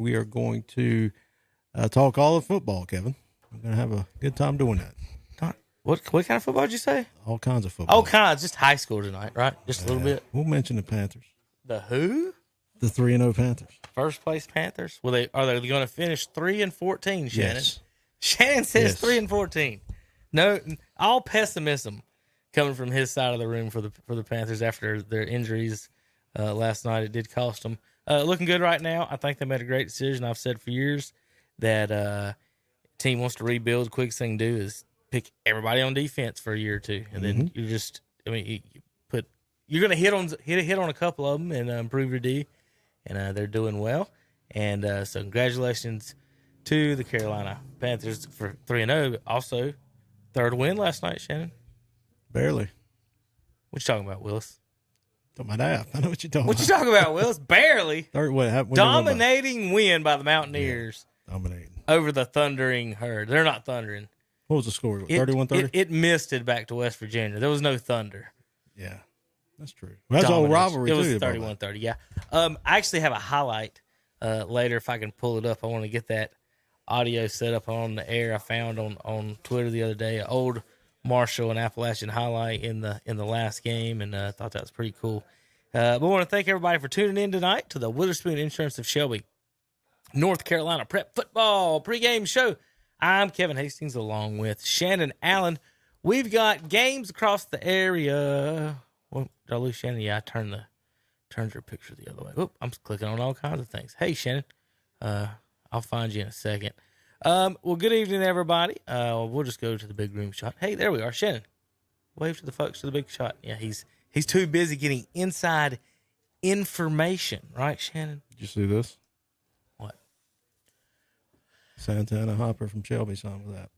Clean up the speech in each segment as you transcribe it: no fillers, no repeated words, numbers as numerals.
We are going to talk all of football, Kevin. We're going to have a good time doing that. What kind of football did you say? All kinds of football. All kinds. Just high school tonight, right? Just a little bit. We'll mention the Panthers. The who? The 3-0 Panthers. First place Panthers. Are they going to finish 3-14? Shannon. Yes. Shannon says Yes. 3-14. No, all pessimism coming from his side of the room for the Panthers after their injuries last night. It did cost them. Looking good right now. I think they made a great decision. I've said for years that team wants to rebuild. Quickest thing to do is pick everybody on defense for a year or two, and then you're going to hit on a couple of them and improve your D, and they're doing well. And so congratulations to the Carolina Panthers for 3-0. Also, third win last night, Shannon. Barely. What you talking about, Willis? Talking about that. I know what you're talking What about. you talking about, Willis? Barely. Dominating win by the Mountaineers. Yeah, dominating. Over the thundering herd. They're not thundering. What was the score? 31-30? It misted back to West Virginia. There was no thunder. Yeah, that's true. Well, that's all rivalry, It was too. 31-30, yeah. I actually have a highlight later if I can pull it up. I want to get that audio set up on the air. I found on Twitter the other day an old Marshall and Appalachian highlight in the last game, and I thought that was pretty cool. But I want to thank everybody for tuning in tonight to the Witherspoon Insurance of Shelby, North Carolina Prep Football pregame show. I'm Kevin Hastings along with Shannon Allen. We've got games across the area. Well, did I lose Shannon? Yeah, I turned your picture the other way. Oop, I'm clicking on all kinds of things. Hey, Shannon. I'll find you in a second. Well, good evening, everybody. We'll just go to the big room shot. Hey, there we are. Shannon, wave to the folks to the big shot. Yeah, he's too busy getting inside information. Right, Shannon? Did you see this? What? Santana Hopper from Shelby signed with that.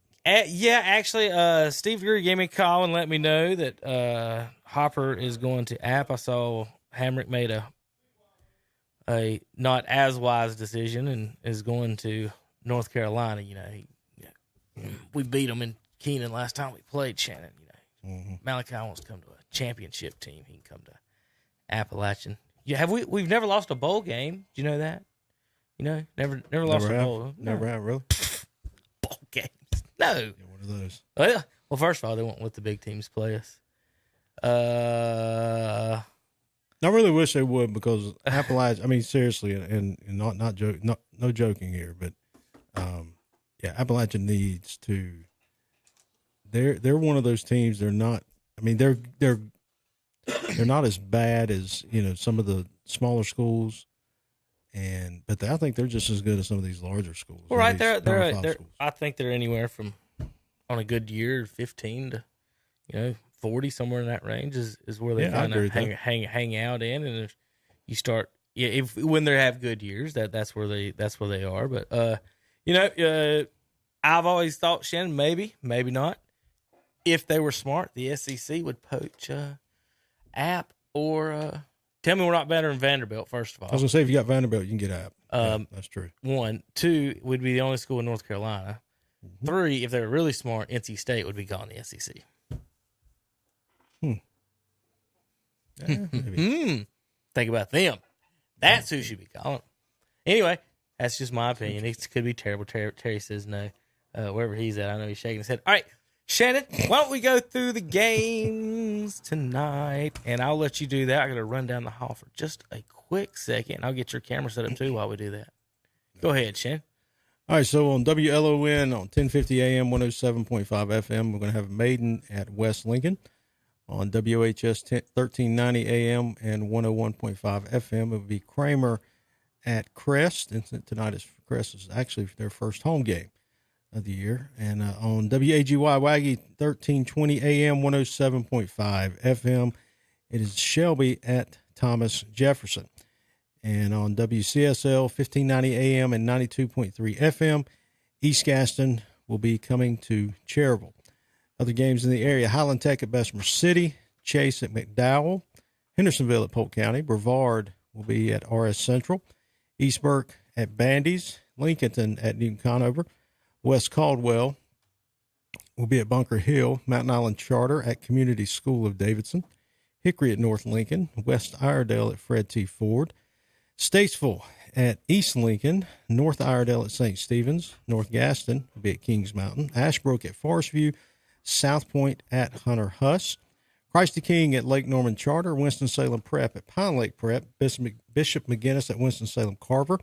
Yeah, actually, Steve Greer gave me a call and let me know that Hopper is going to App. I saw Hamrick made a not as wise decision and is going to North Carolina. You know, we beat them in Keenan last time we played, Shannon. You know, Malachi wants to come to a championship team. He can come to Appalachian. Yeah, we've never lost a bowl game. Do you know that? You know, never lost a bowl. Never have, really? Bowl games. No. Yeah, one of those. Well, first of all, they won't let the big teams play us. I really wish they would, because Appalachian, I mean, seriously, and no joking here, but yeah, Appalachian needs to. They're one of those teams. They're not. I mean, they're not as bad as, you know, some of the smaller schools, but I think they're just as good as some of these larger schools. Well, right, they're I think they're anywhere from, on a good year, 15 to 40, somewhere in that range is where they kind of hang out in, and if you start when they have good years, that's where they are. But I've always thought, Shannon, maybe not, if they were smart, the SEC would poach App or tell me we're not better than Vanderbilt. First of all, I was gonna say, if you got Vanderbilt, you can get App. That's true. 1, 2 would be the only school in North Carolina. 3, if they were really smart, NC State would be gone the SEC. Think about them. That's who should be calling. Anyway, that's just my opinion. It could be terrible. Terry says no. Wherever he's at, I know he's shaking his head. All right, Shannon, why don't we go through the games tonight? And I'll let you do that. I got to run down the hall for just a quick second. I'll get your camera set up too while we do that. Go ahead, Shannon. All right, so on WLON on 1050 AM, 107.5 FM, we're going to have Maiden at West Lincoln. On WHS 1390 AM and 101.5 FM, it would be Kramer at Crest. And tonight Crest is actually their first home game of the year. And on WAGY Waggy 1320 AM, 107.5 FM, it is Shelby at Thomas Jefferson. And on WCSL 1590 AM and 92.3 FM, East Gaston will be coming to Cherryville. Other games in the area: Highland Tech at Bessemer City, Chase at McDowell, Hendersonville at Polk County, Brevard will be at RS Central, East Burke at Bandy's, Lincolnton at Newton Conover, West Caldwell will be at Bunker Hill, Mountain Island Charter at Community School of Davidson, Hickory at North Lincoln, West Iredale at Fred T. Ford, Statesville at East Lincoln, North Iredell at St. Stephen's, North Gaston will be at Kings Mountain, Ashbrook at Forest View, South Point at Hunter Huss, Christ the King at Lake Norman Charter, Winston-Salem Prep at Pine Lake Prep, Bishop McGinnis at Winston-Salem Carver,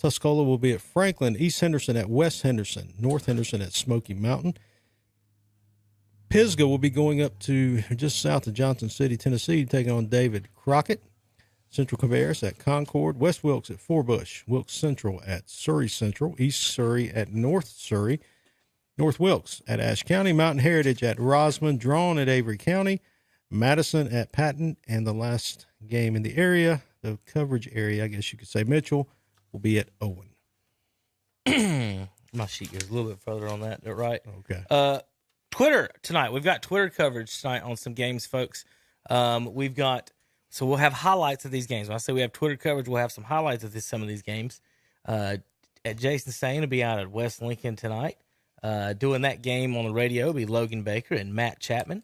Tuscola will be at Franklin, East Henderson at West Henderson, North Henderson at Smoky Mountain. Pisgah will be going up to just south of Johnson City, Tennessee, taking on David Crockett. Central Cabarrus at Concord, West Wilkes at Forbush, Wilkes Central at Surrey Central, East Surrey at North Surrey, North Wilkes at Ashe County, Mountain Heritage at Rosman, Drawn at Avery County, Madison at Patton, and the last game in the area, the coverage area, I guess you could say, Mitchell, will be at Owen. My sheet goes a little bit further on that, right? Okay. Twitter tonight. We've got Twitter coverage tonight on some games, folks. So we'll have highlights of these games. When I say we have Twitter coverage, we'll have some highlights of some of these games. Jason Sane will be out at West Lincoln tonight. Doing that game on the radio will be Logan Baker and Matt Chapman.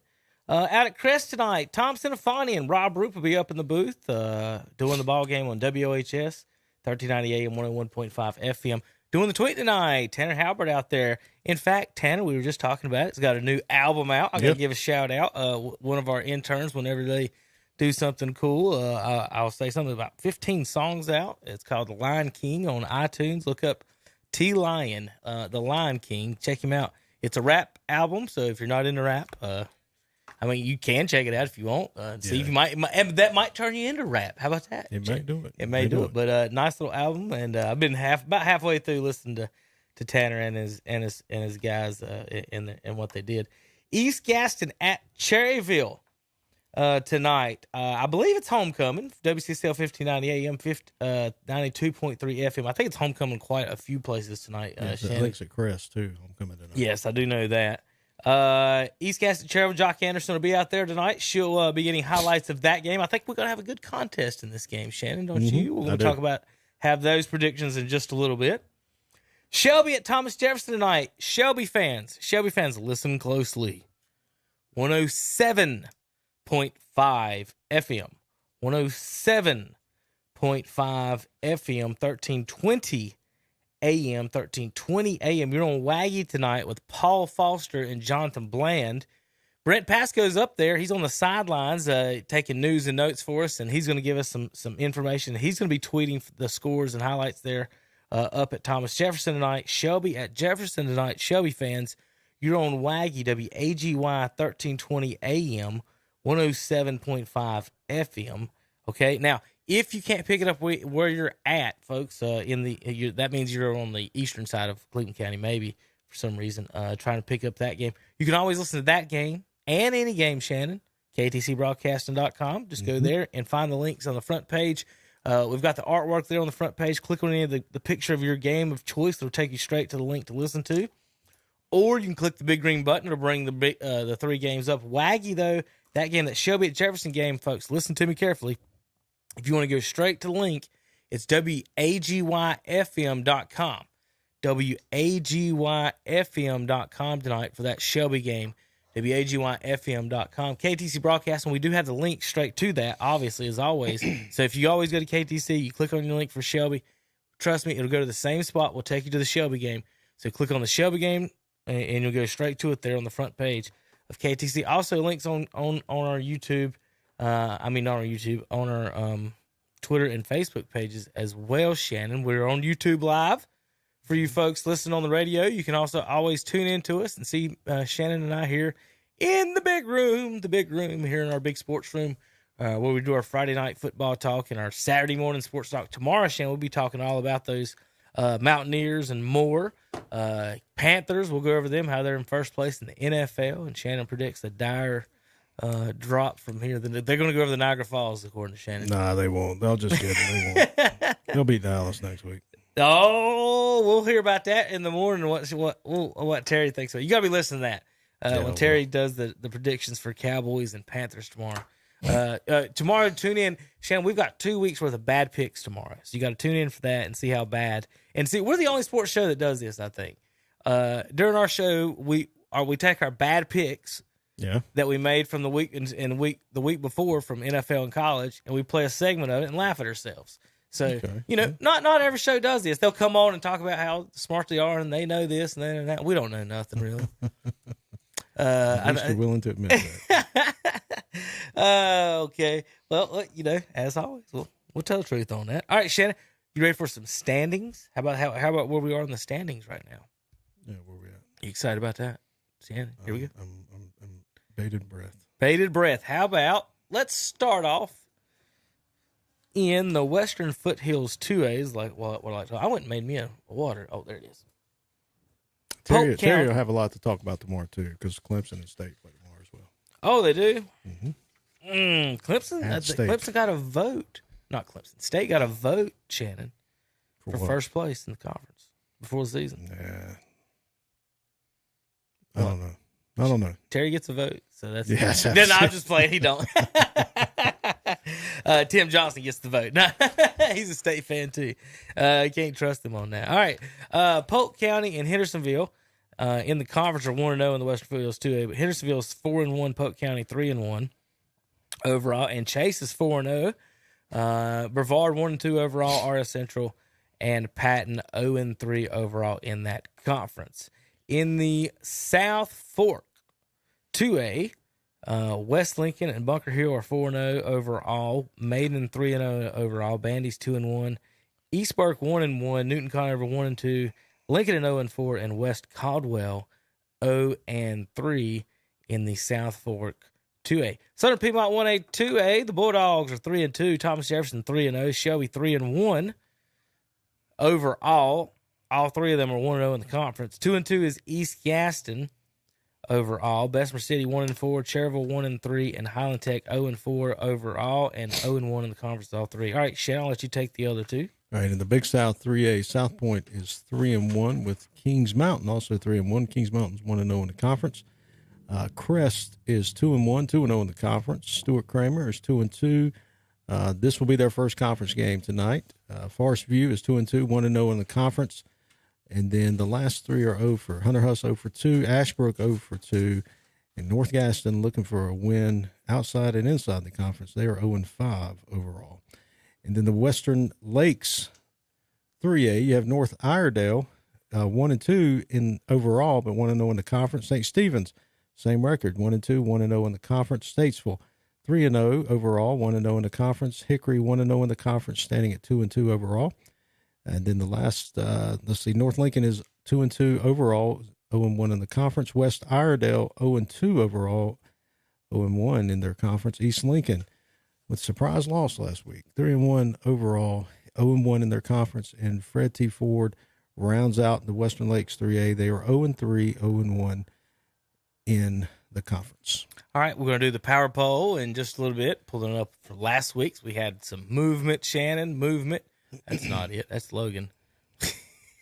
Out at Crest tonight, Tom Sinafani and Rob Roop will be up in the booth doing the ball game on WOHS, 1390 AM, 101.5 FM. Doing the tweet tonight, Tanner Halbert out there. In fact, Tanner, we were just talking about it. It's got a new album out. I got to give a shout out. One of our interns, whenever they do something cool, I'll say something about 15 songs out. It's called The Lion King on iTunes. Look up T Lion, The Lion King. Check him out. It's a rap album, so if you're not into rap, I mean, you can check it out if you want. See if you might, and that might turn you into rap. How about that? It may do it. It may do it. But nice little album, and I've been about halfway through listening to Tanner and his guys and what they did. East Gaston at Cherryville tonight. I believe it's homecoming. WCCL 1590 AM, 92.3 FM. I think it's homecoming quite a few places tonight. Yes, I think it's at Crest too. Homecoming tonight. Yes, I do know that. East Gaston Cherryville, Jock Anderson will be out there tonight. She'll be getting highlights of that game. I think we're going to have a good contest in this game, Shannon, don't you? We're going to have those predictions in just a little bit. Shelby at Thomas Jefferson tonight. Shelby fans, listen closely. 107.5 FM. 107.5 FM, 1320 AM, 1320 AM. You're on Waggy tonight with Paul Foster and Jonathan Bland. Brent Pasco's up there. He's on the sidelines taking news and notes for us, and he's going to give us some information. He's going to be tweeting the scores and highlights there up at Thomas Jefferson tonight. Shelby at Jefferson tonight. Shelby fans, you're on Waggy, WAGY 1320 AM, 107.5 FM. Okay, now, if you can't pick it up where you're at, folks, that means you're on the eastern side of Cleveland County, maybe for some reason, trying to pick up that game. You can always listen to that game and any game, Shannon, ktcbroadcasting.com. Just go there and find the links on the front page. We've got the artwork there on the front page. Click on any of the picture of your game of choice. It'll take you straight to the link to listen to. Or you can click the big green button to bring the three games up. Waggy, though, that game, that Shelby at Jefferson game, folks, listen to me carefully. If you want to go straight to the link, it's WAGYFM.com. WAGYFM.com tonight for that Shelby game. WAGYFM.com. KTC Broadcasting, we do have the link straight to that, obviously, as always. So if you always go to KTC, you click on your link for Shelby. Trust me, it'll go to the same spot. We'll take you to the Shelby game. So click on the Shelby game, and you'll go straight to it there on the front page of KTC. Also, links on our YouTube. Not on our YouTube, on our Twitter and Facebook pages as well, Shannon. We're on YouTube Live. For you folks listening on the radio, you can also always tune in to us and see Shannon and I here in the big room here in our big sports room, where we do our Friday night football talk and our Saturday morning sports talk. Tomorrow, Shannon, we'll be talking all about those Mountaineers and more. Panthers, we'll go over them, how they're in first place in the NFL, and Shannon predicts a dire drop from here. They're going to go over the Niagara Falls, according to Shannon. Nah, they won't. They'll just get them. They won't. They'll beat Dallas next week. Oh, we'll hear about that in the morning. What Terry thinks of. You got to be listening to that when Terry does the predictions for Cowboys and Panthers tomorrow. Tomorrow, tune in. Shannon, we've got 2 weeks worth of bad picks tomorrow, so you got to tune in for that and see how bad. And see, we're the only sports show that does this, I think. During our show, we take our bad picks. Yeah. That we made from the week and the week before from NFL and college, and we play a segment of it and laugh at ourselves. So, Okay. not every show does this. They'll come on and talk about how smart they are and they know this and they know that. We don't know nothing really. At least you're willing to admit that. Okay. Well, as always, we'll tell the truth on that. All right, Shannon, you ready for some standings? How about where we are in the standings right now? Yeah, where we at? You excited about that, Shannon? Here we go. I'm bated breath. Bated breath. How about let's start off in the Western Foothills 2As. I went and made me a water. Oh, there it is. Terry will have a lot to talk about tomorrow too, because Clemson and State play tomorrow as well. Oh, they do. Mm-hmm. Clemson. Clemson got a vote. Not Clemson. State got a vote, Shannon, for first place in the conference before the season. Yeah. I don't know. Terry gets a vote, so that's no, I'm just playing. He don't. Tim Johnson gets the vote. He's a State fan too. Can't trust him on that. All right, Polk County and Hendersonville in the conference are 1-0 in the Western Foothills 2A, but Hendersonville is 4-1. Polk County 3-1 overall, and Chase is 4-0. Brevard 1-2 overall. RS Central and Patton 0-3 overall in that conference. In the South Fork 2A, West Lincoln and Bunker Hill are 4-0 overall. Maiden 3-0 overall. Bandy's 2-1. East Burke 1-1. Newton Conover 1-2. Lincoln 0-4, and West Caldwell 0-3 in the South Fork 2A. Southern Piedmont 1A 2A. The Bulldogs are 3-2. Thomas Jefferson 3-0. Shelby 3-1 overall. All three of them are 1-0 in the conference. 2-2 is East Gaston overall. Bessemer City 1-4, Cherville 1-3, and Highland Tech 0-4 overall, and 0-1 in the conference. All three. All right, Shannon, I'll let you take the other two. All right, in the Big South 3A, South Point is 3-1 with Kings Mountain also 3-1. Kings Mountain's 1-0 in the conference. Crest is 2-1, 2-0 in the conference. Stuart Kramer is 2-2. This will be their first conference game tonight. Forest View is 2-2, 1-0 in the conference. And then the last three are 0 for Hunter Huss 0 for 2, Ashbrook 0 for 2, and North Gaston looking for a win outside and inside the conference. They are 0-5 overall. And then the Western Lakes 3A, you have North Iredale 1-2 in overall, but 1-0 in the conference. St. Stephen's, same record, 1-2, 1-0 in the conference. Statesville 3-0 overall, 1-0 in the conference. Hickory 1-0 in the conference, standing at 2-2 overall. And then the last, North Lincoln is 2-2 overall, 0-1 in the conference. West Iredale 0-2 overall, 0-1 in their conference. East Lincoln with surprise loss last week, 3-1 overall, 0-1 in their conference. And Fred T. Ford rounds out the Western Lakes 3A. They are 0-3, 0-1 in the conference. All right, we're going to do the power poll in just a little bit, pulling it up for last week's. We had some movement, Shannon, movement. That's not it. That's Logan.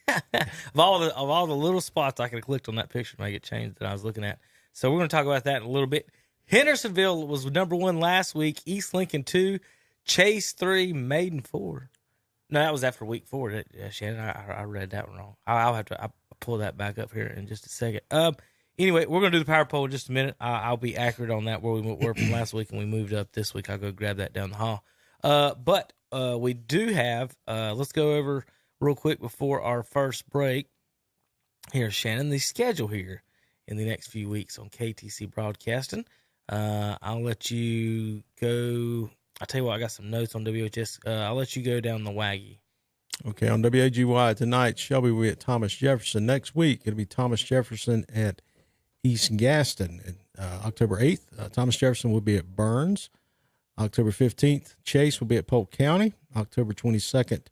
of all the little spots I could have clicked on that picture to make it change that I was looking at. So we're going to talk about that in a little bit. Hendersonville was number 1 last week. East Lincoln 2, Chase 3, Maiden 4. No, that was after week 4. Shannon, I read that one wrong. I'll have to pull that back up here in just a second. Anyway, we're going to do the power poll in just a minute. I'll be accurate on that where we were from last week and we moved up this week. I'll go grab that down the hall. But we do have, let's go over real quick before our first break here, Shannon, the schedule here in the next few weeks on KTC Broadcasting. I'll let you go. I'll tell you what, I got some notes on WHS. I'll let you go down the waggy. Okay, on WAGY tonight, Shelby will be at Thomas Jefferson. Next week, it'll be Thomas Jefferson at East Gaston. October 8th, Thomas Jefferson will be at Burns. October 15th, Chase will be at Polk County. October 22nd,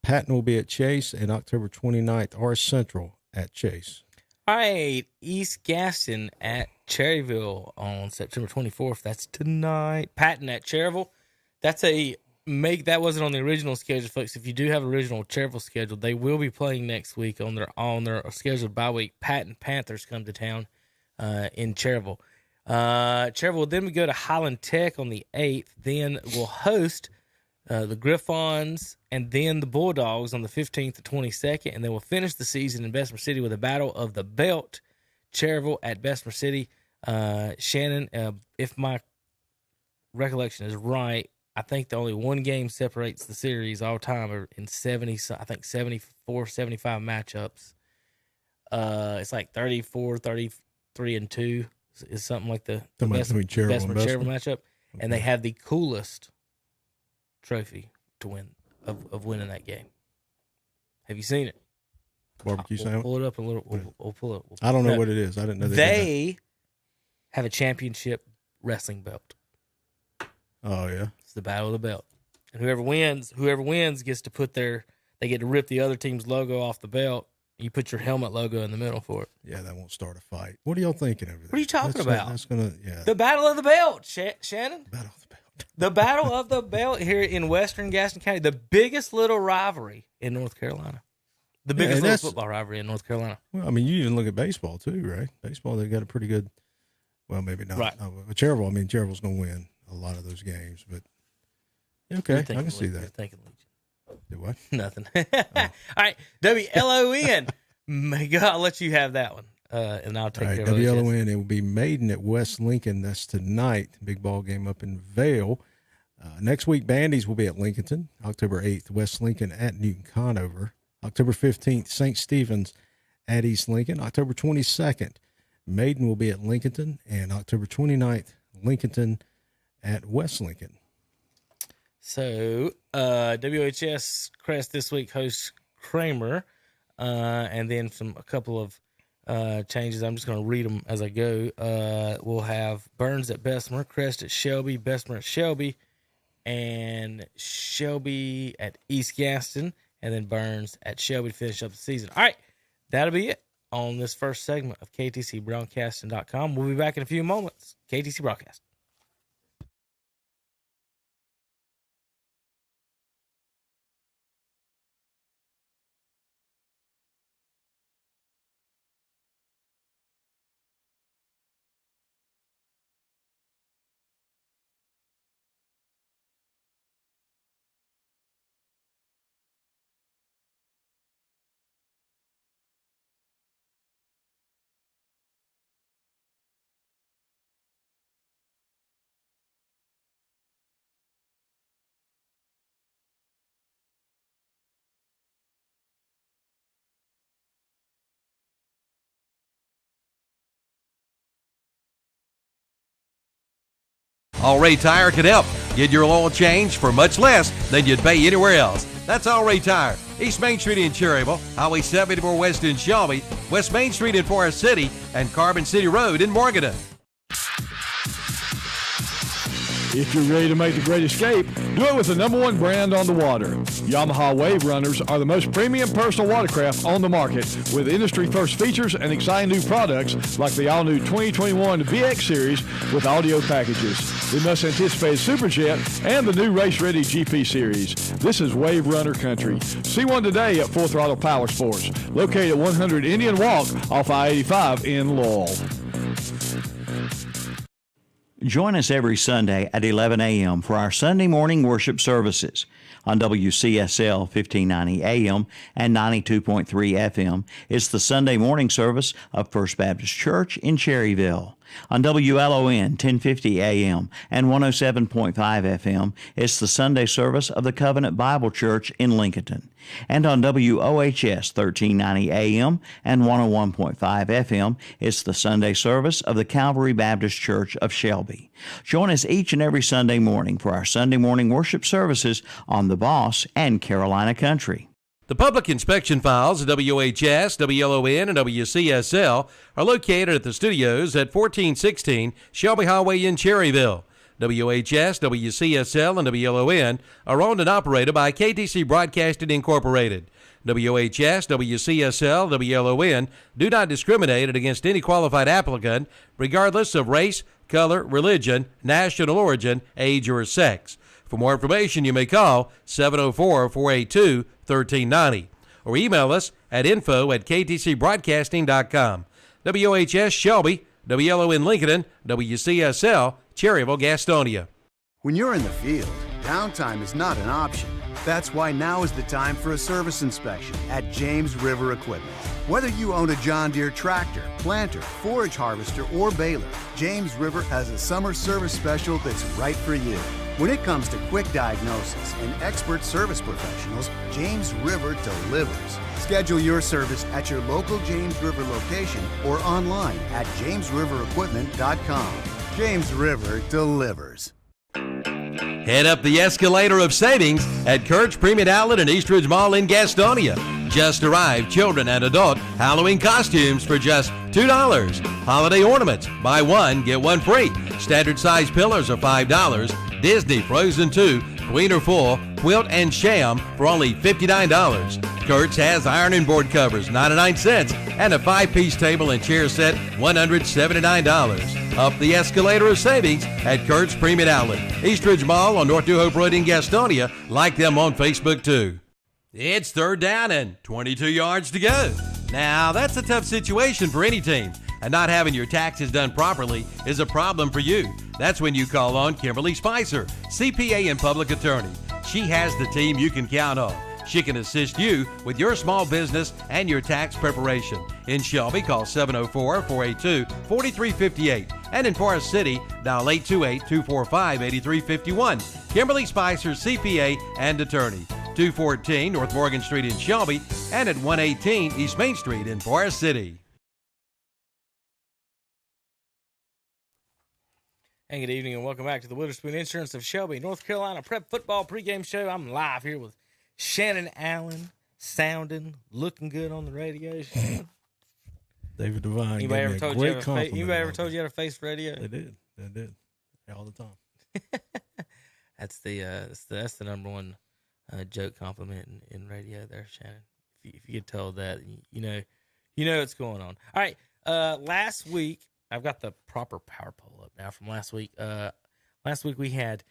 Patton will be at Chase. And October 29th, RS Central at Chase. All right, East Gaston at Cherryville on September 24th. That's tonight. Patton at Cherryville. That wasn't on the original schedule, folks. If you do have original Cherryville schedule, they will be playing next week on their scheduled bye week. Patton Panthers come to town in Cherryville. Cherryville will then go to Highland Tech on the 8th. Then we'll host the Griffons and then the Bulldogs on the 15th to 22nd. And then we'll finish the season in Bessemer City with a battle of the belt. Cherryville at Bessemer City. Shannon, if my recollection is right, I think the only one game separates the series all time are in 74, 75 matchups. It's like 34, 33 and 2 is something like the best Cherville matchup. Okay. And they have the coolest trophy to win of winning that game. Have you seen it? Barbecue sandwich? Pull it up a little. We'll pull it. I don't know what it is. I didn't know they have a championship wrestling belt. Oh yeah, it's the battle of the belt, and whoever wins gets to they get to rip the other team's logo off the belt. You put your helmet logo in the middle for it. Yeah, that won't start a fight. What are y'all thinking over there? What are you talking about? That's gonna the battle of the belt, Shannon. Battle of the belt. The battle of the belt here in Western Gaston County, the biggest little rivalry in North Carolina. The biggest little football rivalry in North Carolina. Well, I mean, you even look at baseball too, right? Baseball, they got a pretty good. Well, maybe not. Right. But Cherville's going to win a lot of those games, but okay, I can see that. You're thinking Legion. Do what? Nothing. All right, WLON. I'll let you have that one, and I'll take care of it. WLON. It will be Maiden at West Lincoln. That's tonight. Big ball game up in Vail. Next week, Bandies will be at Lincolnton. October 8th, West Lincoln at Newton Conover. October 15th, St. Stephen's at East Lincoln. October 22nd, Maiden will be at Lincolnton. And October 29th, Lincolnton at West Lincoln. So, WHS Crest this week hosts Kramer. And then a couple of changes. I'm just going to read them as I go. We'll have Burns at Bessemer, Crest at Shelby, Bessemer at Shelby, and Shelby at East Gaston, and then Burns at Shelby to finish up the season. All right, that'll be it on this first segment of KTCBroadcasting.com. We'll be back in a few moments. KTC Broadcast. All Ray Tire can help. Get your oil change for much less than you'd pay anywhere else. That's All Ray Tire. East Main Street in Cherryville, Highway 74 West in Shelby, West Main Street in Forest City, and Carbon City Road in Morganton. If you're ready to make the great escape, do it with the #1 brand on the water. Yamaha Wave Runners are the most premium personal watercraft on the market, with industry-first features and exciting new products like the all-new 2021 VX Series with audio packages, the much-anticipated Superjet, and the new race-ready GP Series. This is Wave Runner country. See one today at Full Throttle Power Sports, located at 100 Indian Walk off I-85 in Lowell. Join us every Sunday at 11 a.m. for our Sunday morning worship services. On WCSL 1590 AM and 92.3 FM, it's the Sunday morning service of First Baptist Church in Cherryville. On WLON 1050 AM and 107.5 FM, it's the Sunday service of the Covenant Bible Church in Lincolnton. And on WOHS 1390 AM and 101.5 FM, it's the Sunday service of the Calvary Baptist Church of Shelby. Join us each and every Sunday morning for our Sunday morning worship services on The Boss and Carolina Country. The public inspection files at WHS, WLON, and WCSL are located at the studios at 1416 Shelby Highway in Cherryville. WHS, WCSL, and WLON are owned and operated by KTC Broadcasting Incorporated. WHS, WCSL, WLON do not discriminate against any qualified applicant, regardless of race, color, religion, national origin, age, or sex. For more information, you may call 704-482-1390 or email us at info@ktcbroadcasting.com. WHS Shelby, WLON Lincoln, WCSL Cherryville, Gastonia. When you're in the field, downtime is not an option. That's why now is the time for a service inspection at James River Equipment. Whether you own a John Deere tractor, planter, forage harvester, or baler, James River has a summer service special that's right for you. When it comes to quick diagnosis and expert service professionals, James River delivers. Schedule your service at your local James River location or online at jamesriverequipment.com. James River delivers. Head up the escalator of savings at Kurt's Premium Outlet in Eastridge Mall in Gastonia. Just arrived children and adult Halloween costumes for just $2. Holiday ornaments, buy one, get one free. Standard size pillows are $5. Disney Frozen 2, Queen or Full, Quilt and Sham for only $59. Kurt's has iron and board covers, 99 cents, and a 5-piece table and chair set, $179. Up the escalator of savings at Kurt's Premium Outlet. Eastridge Mall on North New Hope Road in Gastonia. Like them on Facebook too. It's third down and 22 yards to go. Now, that's a tough situation for any team, and not having your taxes done properly is a problem for you. That's when you call on Kimberly Spicer, CPA and public attorney. She has the team you can count on. She can assist you with your small business and your tax preparation. In Shelby, call 704-482-4358. And in Forest City, dial 828-245-8351. Kimberly Spicer, CPA and attorney. 214 North Morgan Street in Shelby and at 118 East Main Street in Forest City. And good evening and welcome back to the Witherspoon Insurance of Shelby, North Carolina Prep Football Pregame Show. I'm live here with Shannon Allen, sounding, looking good on the radio. David Devine. Anybody ever told you compliment you had a face radio? They did. All the time. That's the number one joke compliment in radio there, Shannon. If you get told that, you know what's going on. All right. Last week, I've got the proper power poll up now from last week. Last week we had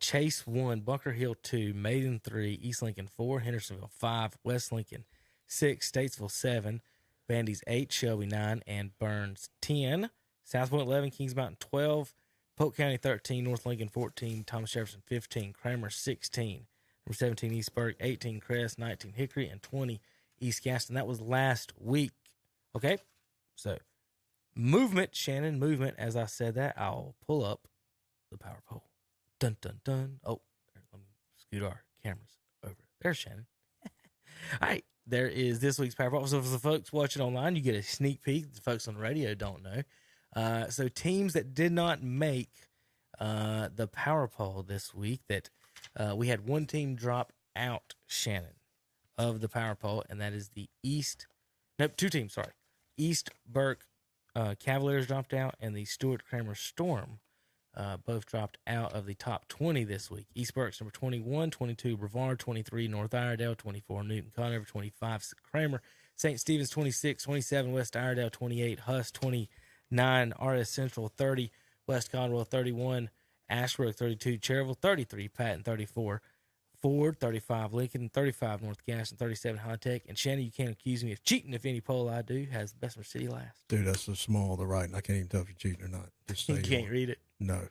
Chase 1, Bunker Hill 2, Maiden 3, East Lincoln 4, Hendersonville 5, West Lincoln 6, Statesville 7, Bandy's 8, Shelby 9, and Burns 10. South Point 11, Kings Mountain 12, Polk County 13, North Lincoln 14, Thomas Jefferson 15, Kramer 16, number 17 Eastburg, 18 Crest, 19 Hickory, and 20 East Gaston. That was last week. Okay, so movement, Shannon, movement. As I said that, I'll pull up the power poll. Dun, dun, dun. Oh, let me scoot our cameras over. There's Shannon. All right, there is this week's power poll. So for the folks watching online, you get a sneak peek. The folks on the radio don't know. So teams that did not make the power poll this week, that we had one team drop out, Shannon, of the power poll, and that is the two teams, sorry. East Burke Cavaliers dropped out, and the Stuart Kramer Storm both dropped out of the top 20 this week. East Burke's number 21, 22 Brevard, 23 North Iredale, 24 Newton Conover, 25 Kramer, St. Stephen's 26, 27 West Iredale, 28 Huss, 29 RS Central, 30 West Conwell, 31 Ashbrook, 32 Cherryville, 33 Patton, 34 Ford, 35 Lincoln, 35 North Gaston, 37 High Tech. And Shannon, you can't accuse me of cheating if any poll I do has Bessemer City last. Dude, that's so small to the right, and I can't even tell if you're cheating or not. Just say you can't read it. No.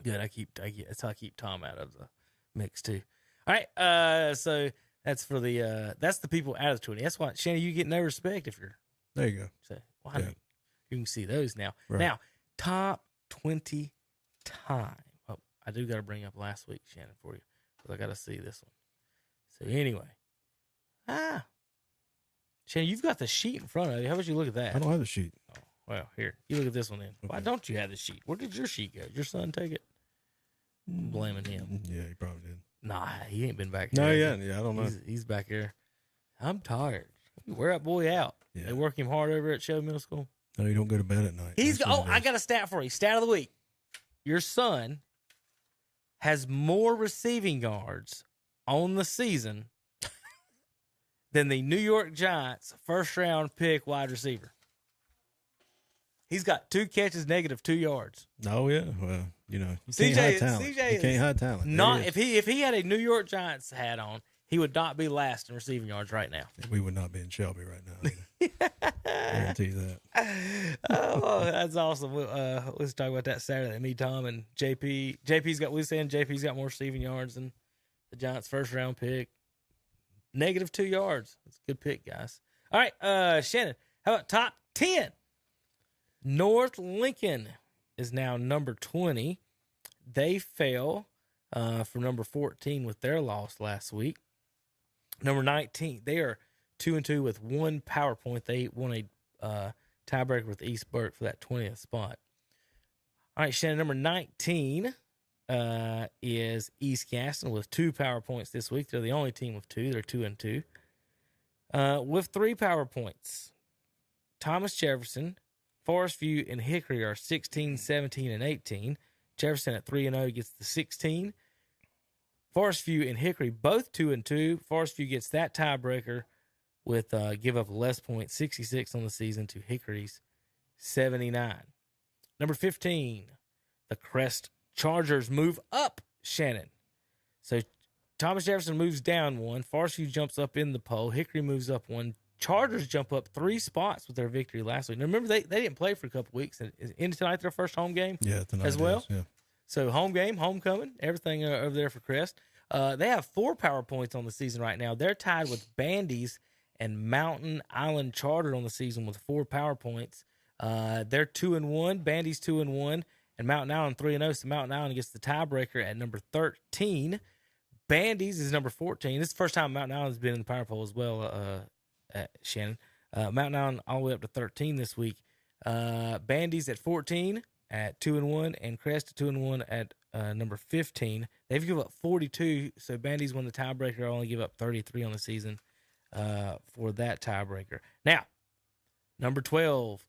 Good. That's how I keep Tom out of the mix too. All right. So that's for that's the people out of the 20. That's why, Shannon, you get no respect if you're. There you go. So you can see those now. Right. Now, top 20 time. Oh, I do got to bring up last week, Shannon, for you, because I got to see this one. So anyway, Shannon, you've got the sheet in front of you. How about you look at that? I don't have the sheet. Oh, well, here, you look at this one then. Okay. Why don't you have the sheet? Where did your sheet go? Did your son take it? I'm blaming him. Yeah, he probably did. Nah, he ain't been back here. No, yeah, I don't know. He's back here. I'm tired. Wear that boy out. Yeah. They work him hard over at Shelby Middle School. No, you don't go to bed at night. I got a stat for you. Stat of the week. Your son has more receiving yards on the season than the New York Giants first-round pick wide receiver. He's got 2 catches, -2 yards. Oh, yeah. Well, you can't hide talent. You can't hide talent. If he had a New York Giants hat on, he would not be last in receiving yards right now. We would not be in Shelby right now. I guarantee that. Oh, that's awesome. Let's talk about that Saturday. Me, Tom, and JP. JP's got more receiving yards than the Giants' first-round pick. -2 yards. That's a good pick, guys. All right, Shannon, how about top 10? North Lincoln is now number 20. They fell for number 14 with their loss last week. Number 19, they are 2-2 with 1 power point. They won a tiebreaker with East Burke for that 20th spot. All right, Shannon, number 19 is East Gaston with 2 power points this week. They're the only team with 2. They're 2-2. With 3 power points, Thomas Jefferson, Forest View, and Hickory are 16, 17, and 18. Jefferson at 3-0 gets the 16. Forest View and Hickory both 2-2. Forest View gets that tiebreaker with give up less points, 66 on the season to Hickory's 79. Number 15, the Crest Chargers move up, Shannon. So Thomas Jefferson moves down 1. Forest View jumps up in the poll. Hickory moves up 1. Chargers jump up 3 spots with their victory last week. Now, remember, they didn't play for a couple weeks. Into tonight, their first home game tonight as well. Yeah. So home game, homecoming, everything over there for Crest. They have 4 power points on the season right now. They're tied with Bandy's and Mountain Island Charter on the season with 4 power points. They're 2-1. Bandy's 2-1. And Mountain Island 3-0. So Mountain Island gets the tiebreaker at number 13. Bandy's is number 14. This is the first time Mountain Island's been in the power poll as well, Shannon. Mountain Island all the way up to 13 this week. Bandy's at 14 at 2-1, and Crest at 2-1 at number 15. They've given up 42, so Bandy's won the tiebreaker. Only give up 33 on the season for that tiebreaker. Now, number 12,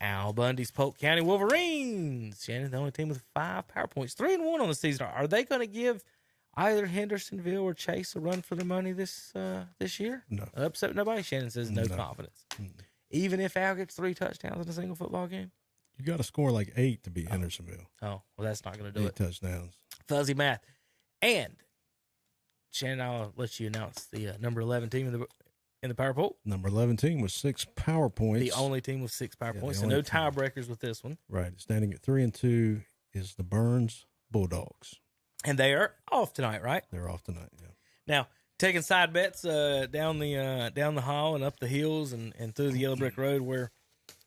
Al Bundy's Polk County Wolverines. Shannon, the only team with 5 power points, 3-1 on the season. Are they going to give either Hendersonville or Chase a run for their money this year? No. Upset nobody? Shannon says no confidence. Even if Al gets 3 touchdowns in a single football game? You got to score like 8 to beat Hendersonville. Oh, well, that's not going to do 8 it. touchdowns. Fuzzy math. And, Shannon, I'll let you announce the number 11 team in the power poll. Number 11 team with 6 power points. The only team with 6 power Yeah, points, the so no only team. tiebreakers with this one. Right. Standing at 3-2 is the Burns Bulldogs. And they are off tonight, right? They're off tonight. Yeah. Now, taking side bets down the hall and up the hills and through the yellow brick road where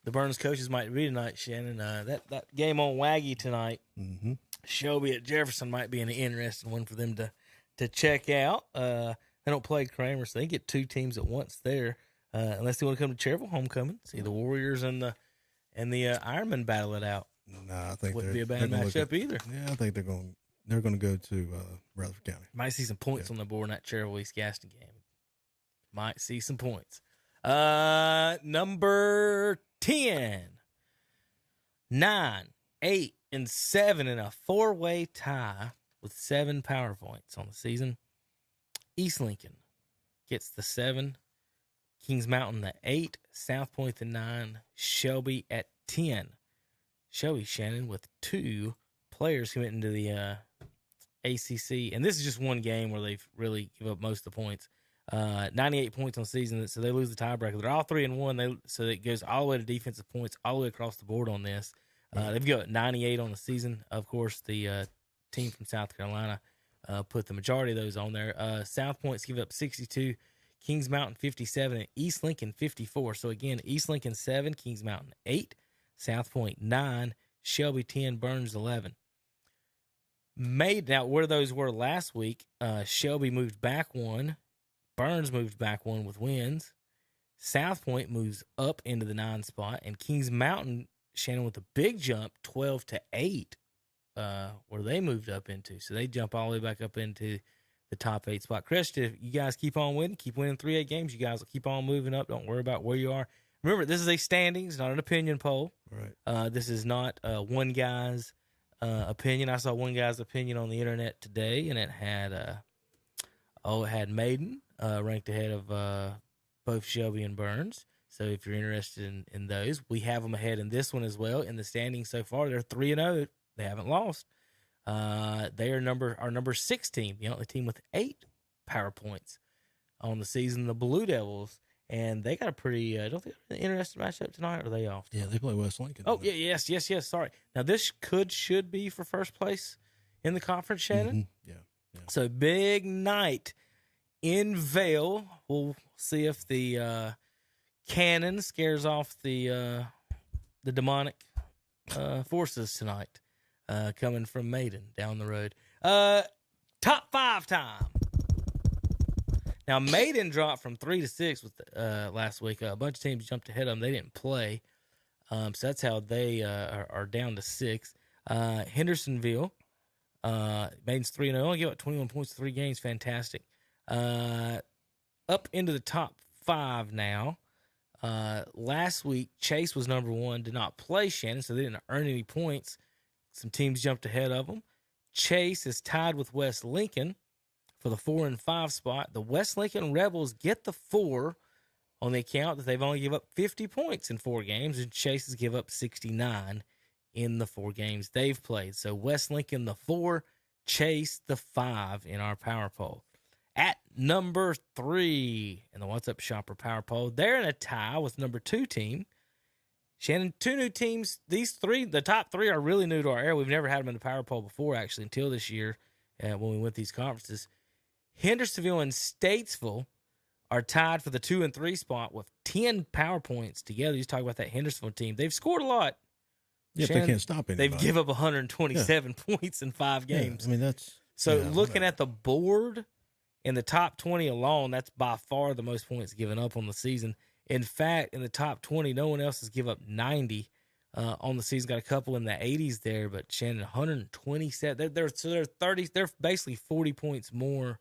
the Burns coaches might be tonight, Shannon. That game on Waggy tonight, Shelby at Jefferson might be an interesting one for them to check out. They don't play Kramer, so they get 2 teams at once there. Unless they want to come to Cherville homecoming, see the Warriors and the Ironmen battle it out. No, I think Wouldn't be a bad matchup either. Yeah, I think they're going to go to Rutherford County. Might see some points on the board in that Cherville East Gaston game. Might see some points. Number 10, 9, 8, and 7 in a 4-way tie with 7 power points on the season. East Lincoln gets the 7, Kings Mountain the 8, South Point the 9, Shelby at 10. Shelby, Shannon, with 2 players committing to the ACC, and this is just one game where they've really give up most of the points. 98 points on the season, so they lose the tiebreaker. They're all 3-1, so it goes all the way to defensive points, all the way across the board on this. They've got 98 on the season. Of course, the team from South Carolina put the majority of those on there. South Point's give up 62, Kings Mountain 57, and East Lincoln 54. So again, East Lincoln 7, Kings Mountain 8, South Point 9, Shelby 10, Burns 11. Now where those were last week, Shelby moved back 1. Burns moved back 1 with wins. South Point moves up into the 9 spot, and Kings Mountain, Shannon, with a big jump, 12-8, where they moved up into. So they jump all the way back up into the top 8 spot. Crest, if you guys keep on winning, keep winning 3A games, you guys will keep on moving up. Don't worry about where you are. Remember, this is a standings, not an opinion poll. Right. This is not one guy's opinion. I saw one guy's opinion on the internet today, and it had Maiden ranked ahead of both Shelby and Burns. So if you're interested in those, we have them ahead in this one as well. In the standings so far, they're 3-0. They haven't lost. They are our number 6 team, the only team with 8 power points on the season, the Blue Devils. And they got a pretty, don't they have an interesting matchup tonight, or are they off? Yeah, they play West Lincoln. Oh, yeah, yes. Sorry. Now, this should be for first place in the conference, Shannon. Yeah. So, big night in Vail. We'll see if the cannon scares off the demonic forces tonight coming from Maiden down the road. Top 5 time. Now, Maiden dropped from 3 to 6 with last week. A bunch of teams jumped ahead of them. They didn't play. So that's how they are down to 6. Hendersonville, Maiden's 3-0. Only give up 21 points in 3 games. Fantastic. Up into the top 5 now. Last week, Chase was number 1. Did not play, Shannon, so they didn't earn any points. Some teams jumped ahead of them. Chase is tied with West Lincoln for the 4 and 5 spot. The West Lincoln Rebels get the 4 on the account that they've only give up 50 points in 4 games, and Chase's give up 69 in the 4 games they've played. So West Lincoln the 4, Chase the 5 in our power poll. At number 3 in the What's Up Shopper power poll, they're in a tie with number 2 team. Shannon, 2 new teams. These 3, the top 3 are really new to our area. We've never had them in the power poll before, actually, until this year when we went these conferences. Hendersonville and Statesville are tied for the 2 and 3 spot with 10 power points together. You talk about that Hendersonville team. They've scored a lot. Yeah, Shannon, they can't stop anybody. They've given up 127 points in 5 games. Yeah, I mean, that's... So looking at the board, in the top 20 alone, that's by far the most points given up on the season. In fact, in the top 20, no one else has given up 90 on the season. Got a couple in the 80s there, but Shannon, 127. They're 30. They're basically 40 points more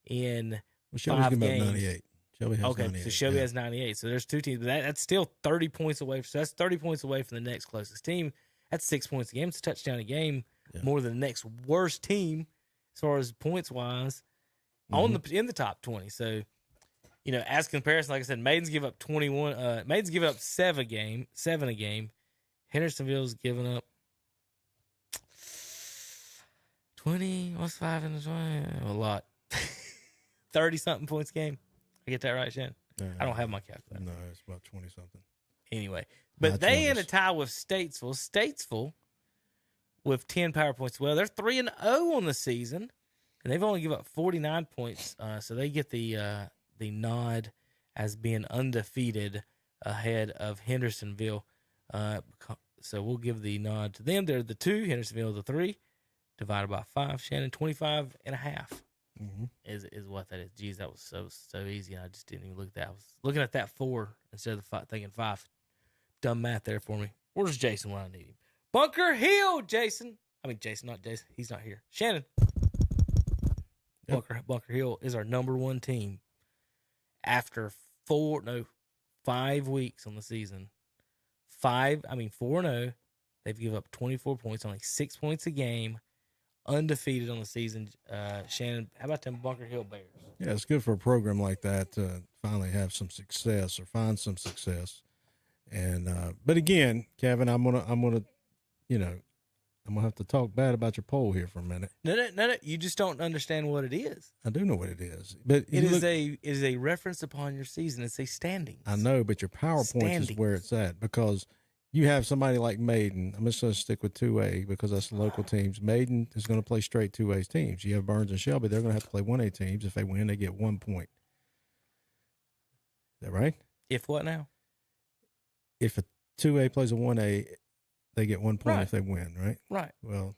in 5 games. 98. Shelby has 98. So Shelby has 98. So there's 2 teams, but that's still 30 points away. So that's 30 points away from the next closest team. That's 6 points a game. It's a touchdown a game, more than the next worst team as far as points wise in the top 20. So, as comparison, like I said, Maiden's give up 21. Maiden's give up 7 a game. Hendersonville's giving up 20. What's 5 in the 20? A lot. 30-something points a game. I get that right, Shannon? I don't have my calculator. No, it's about 20-something. Anyway, but they in a tie with Statesville. Statesville with 10 power points. Well, they're 3-0 on the season, and they've only given up 49 points. So they get the nod as being undefeated ahead of Hendersonville. So we'll give the nod to them. They're the 2, Hendersonville the 3, divided by 5. Shannon, 25 and a half. Is what that is. Geez, that was so easy. I just didn't even look at that. I was looking at that 4 instead of thinking 5. Dumb math there for me. Where's Jason when I need him? Bunker Hill, Jason. I mean, Jason, not Jason. He's not here. Shannon. Yep. Bunker Hill is our number 1 team after 5 weeks on the season. 4-0. They've given up 24 points, only 6 points a game. Undefeated on the season. Shannon, how about them Bunker Hill Bears? Yeah, it's good for a program like that to finally have some success or find some success. And but again, Kevin, I'm gonna have to talk bad about your poll here for a minute. No. You just don't understand what it is. I do know what it is, but it is a reference upon your season. It's a standings. I know, but your PowerPoint is where it's at because you have somebody like Maiden. I'm just going to stick with 2A because that's the local teams. Maiden is going to play straight 2A teams. You have Burns and Shelby. They're going to have to play 1A teams. If they win, they get 1 point. Is that right? If what now? If a 2A plays a 1A, they get 1 point if they win, right? Right. Well,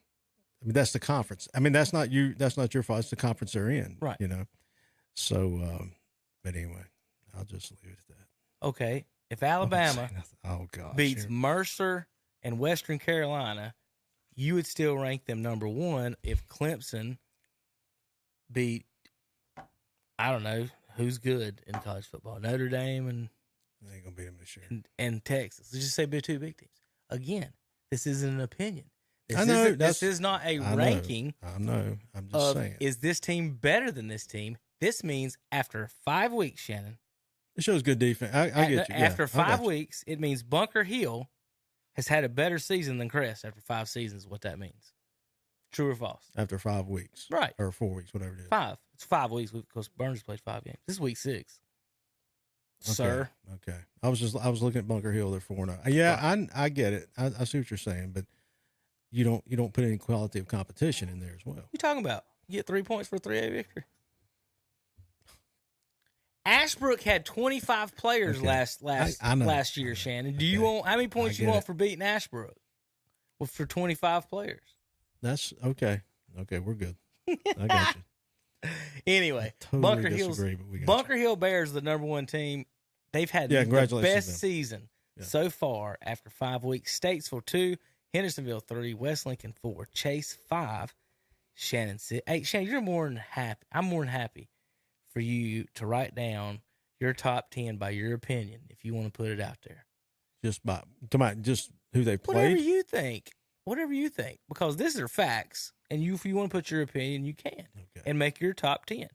I mean, that's the conference. I mean, that's not you. That's not your fault. It's the conference they're in. Right. So, but anyway, I'll just leave it at that. Okay. If Alabama beats here. Mercer and Western Carolina, you would still rank them number 1. If Clemson beat, I don't know, who's good in college football? Notre Dame and they ain't gonna beat them this year. And Texas. Let's just say 2 big teams. Again, this isn't an opinion. This is not a ranking. I know. I'm just saying. Is this team better than this team? This means after 5 weeks, Shannon. It shows good defense. I get you. After 5 weeks, it means Bunker Hill has had a better season than Crest after 5 seasons. What that means? True or false? After 5 weeks, right? Or 4 weeks, whatever it is. 5. It's 5 weeks because Burns played 5 games. This is week 6. Okay. Sir. Okay. I was looking at Bunker Hill. They're 4-0. Yeah, right. I get it. I see what you're saying, but you don't put any quality of competition in there as well. What are you talking about? You get 3 points for a 3A victory. Ashbrook had 25 players last year, Shannon. Do you want how many points you want for beating Ashbrook? Well, for 25 players. That's okay. Okay, we're good. I got you. Anyway, Totally Bunker disagree, but we got Bunker Hill Bears, the number one team. They've had the congratulations best to them. season so far after 5 weeks. Statesville 2, Hendersonville 3, West Lincoln 4, Chase 5, Shannon 6. Hey, Shannon, you're more than happy. I'm more than happy for you to write down your top 10 by your opinion if you want to put it out there. Just who they played. Whatever you think, because these are facts, and if you want to put your opinion, you can, and make your top 10.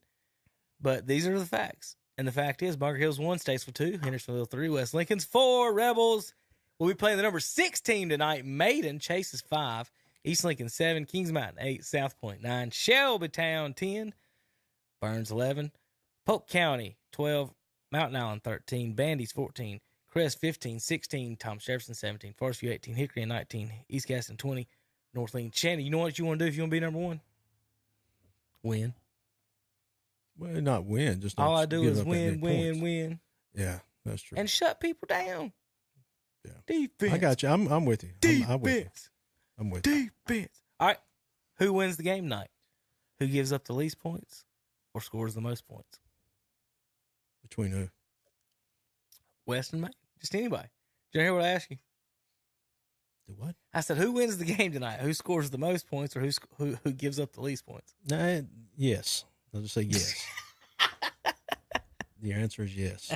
But these are the facts, and the fact is, Bunker Hill's 1, Statesville 2, Hendersonville 3, West Lincoln's 4, Rebels will be playing the number 6 team tonight. Maiden, Chase is 5, East Lincoln 7, Kings Mountain 8, South Point 9, Shelby Town 10, Burns 11, Polk County 12, Mountain Island 13, Bandy's 14, Crest 15, 16, Thomas Jefferson 17, Forest View 18, Hickory 19, East Gaston 20, North Lincoln. Shannon, you know what you want to do if you want to be number 1? Win. Well, not win. Just all not I do give is up that win, many win, points. win, Yeah, that's true. and shut people down. Yeah. Defense. I got you. I'm with you. I'm with you. Defense. I'm with you. Defense. All right. Who wins the game tonight? Who gives up the least points or scores the most points? Between who? West and Maine. Just anybody. Did you hear what I asked you? The what? I said, who wins the game tonight? Who scores the most points or who gives up the least points? Nah, yes. I'll just say yes. The answer is yes.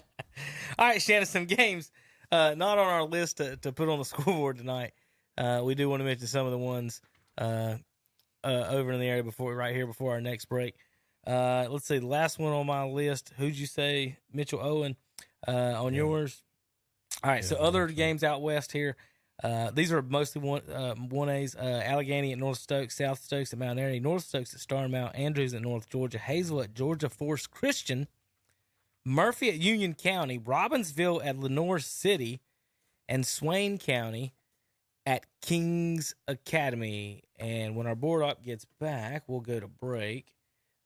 All right, Shannon, some games not on our list to put on the scoreboard tonight. We do want to mention some of the ones over in the area before our next break. Let's see, the last one on my list, who'd you say? Mitchell Owen on yours? All right, so other games out west here. These are mostly 1As. Allegheny at North Stokes, South Stokes at Mount Airy, North Stokes at Star Mount, Andrews at North Georgia, Hazel at Georgia Forest Christian, Murphy at Union County, Robbinsville at Lenoir City, and Swain County at Kings Academy. And when our board op gets back, we'll go to break.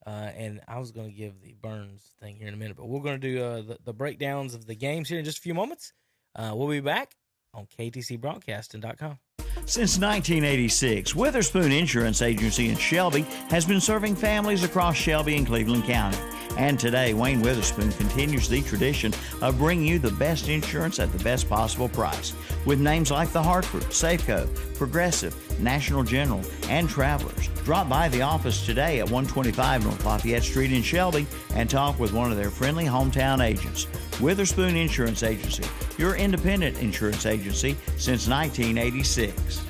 And I was going to give the Burns thing here in a minute, but we're going to do the breakdowns of the games here in just a few moments. We'll be back on KTCBroadcasting.com. Since 1986, Witherspoon Insurance Agency in Shelby has been serving families across Shelby and Cleveland County. And today, Wayne Witherspoon continues the tradition of bringing you the best insurance at the best possible price. With names like The Hartford, Safeco, Progressive, National General, and Travelers. Drop by the office today at 125 North Lafayette Street in Shelby and talk with one of their friendly hometown agents. Witherspoon Insurance Agency, your independent insurance agency since 1986.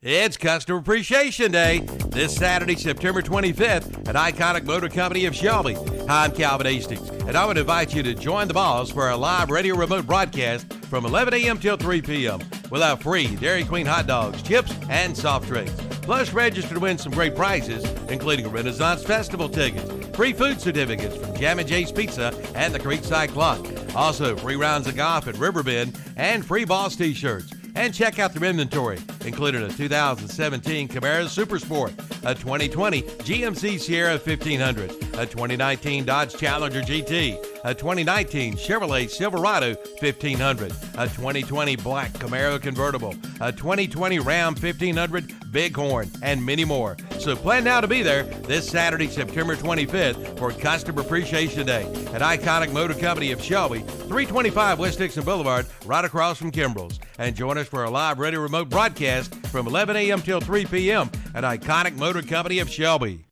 It's Customer Appreciation Day this Saturday, September 25th at Iconic Motor Company of Shelby. Hi, I'm Calvin Hastings, and I would invite you to join the boss for our live radio remote broadcast from 11 a.m. till 3 p.m. with our free Dairy Queen hot dogs, chips, and soft drinks. Plus, register to win some great prizes, including a Renaissance Festival tickets, free food certificates from Jam & Jay's Pizza and the Creekside Clock. Also, free rounds of golf at Riverbend and free Boss t-shirts. And check out their inventory, including a 2017 Camaro Super Sport, a 2020 GMC Sierra 1500, a 2019 Dodge Challenger GT, a 2019 Chevrolet Silverado 1500, a 2020 black Camaro convertible, a 2020 Ram 1500 Bighorn, and many more. So plan now to be there this Saturday, September 25th for Customer Appreciation Day at Iconic Motor Company of Shelby, 325 West Dixon Boulevard, right across from Kimbrell's. And join us for a live radio remote broadcast from 11 a.m. till 3 p.m. at Iconic Motor Company of Shelby.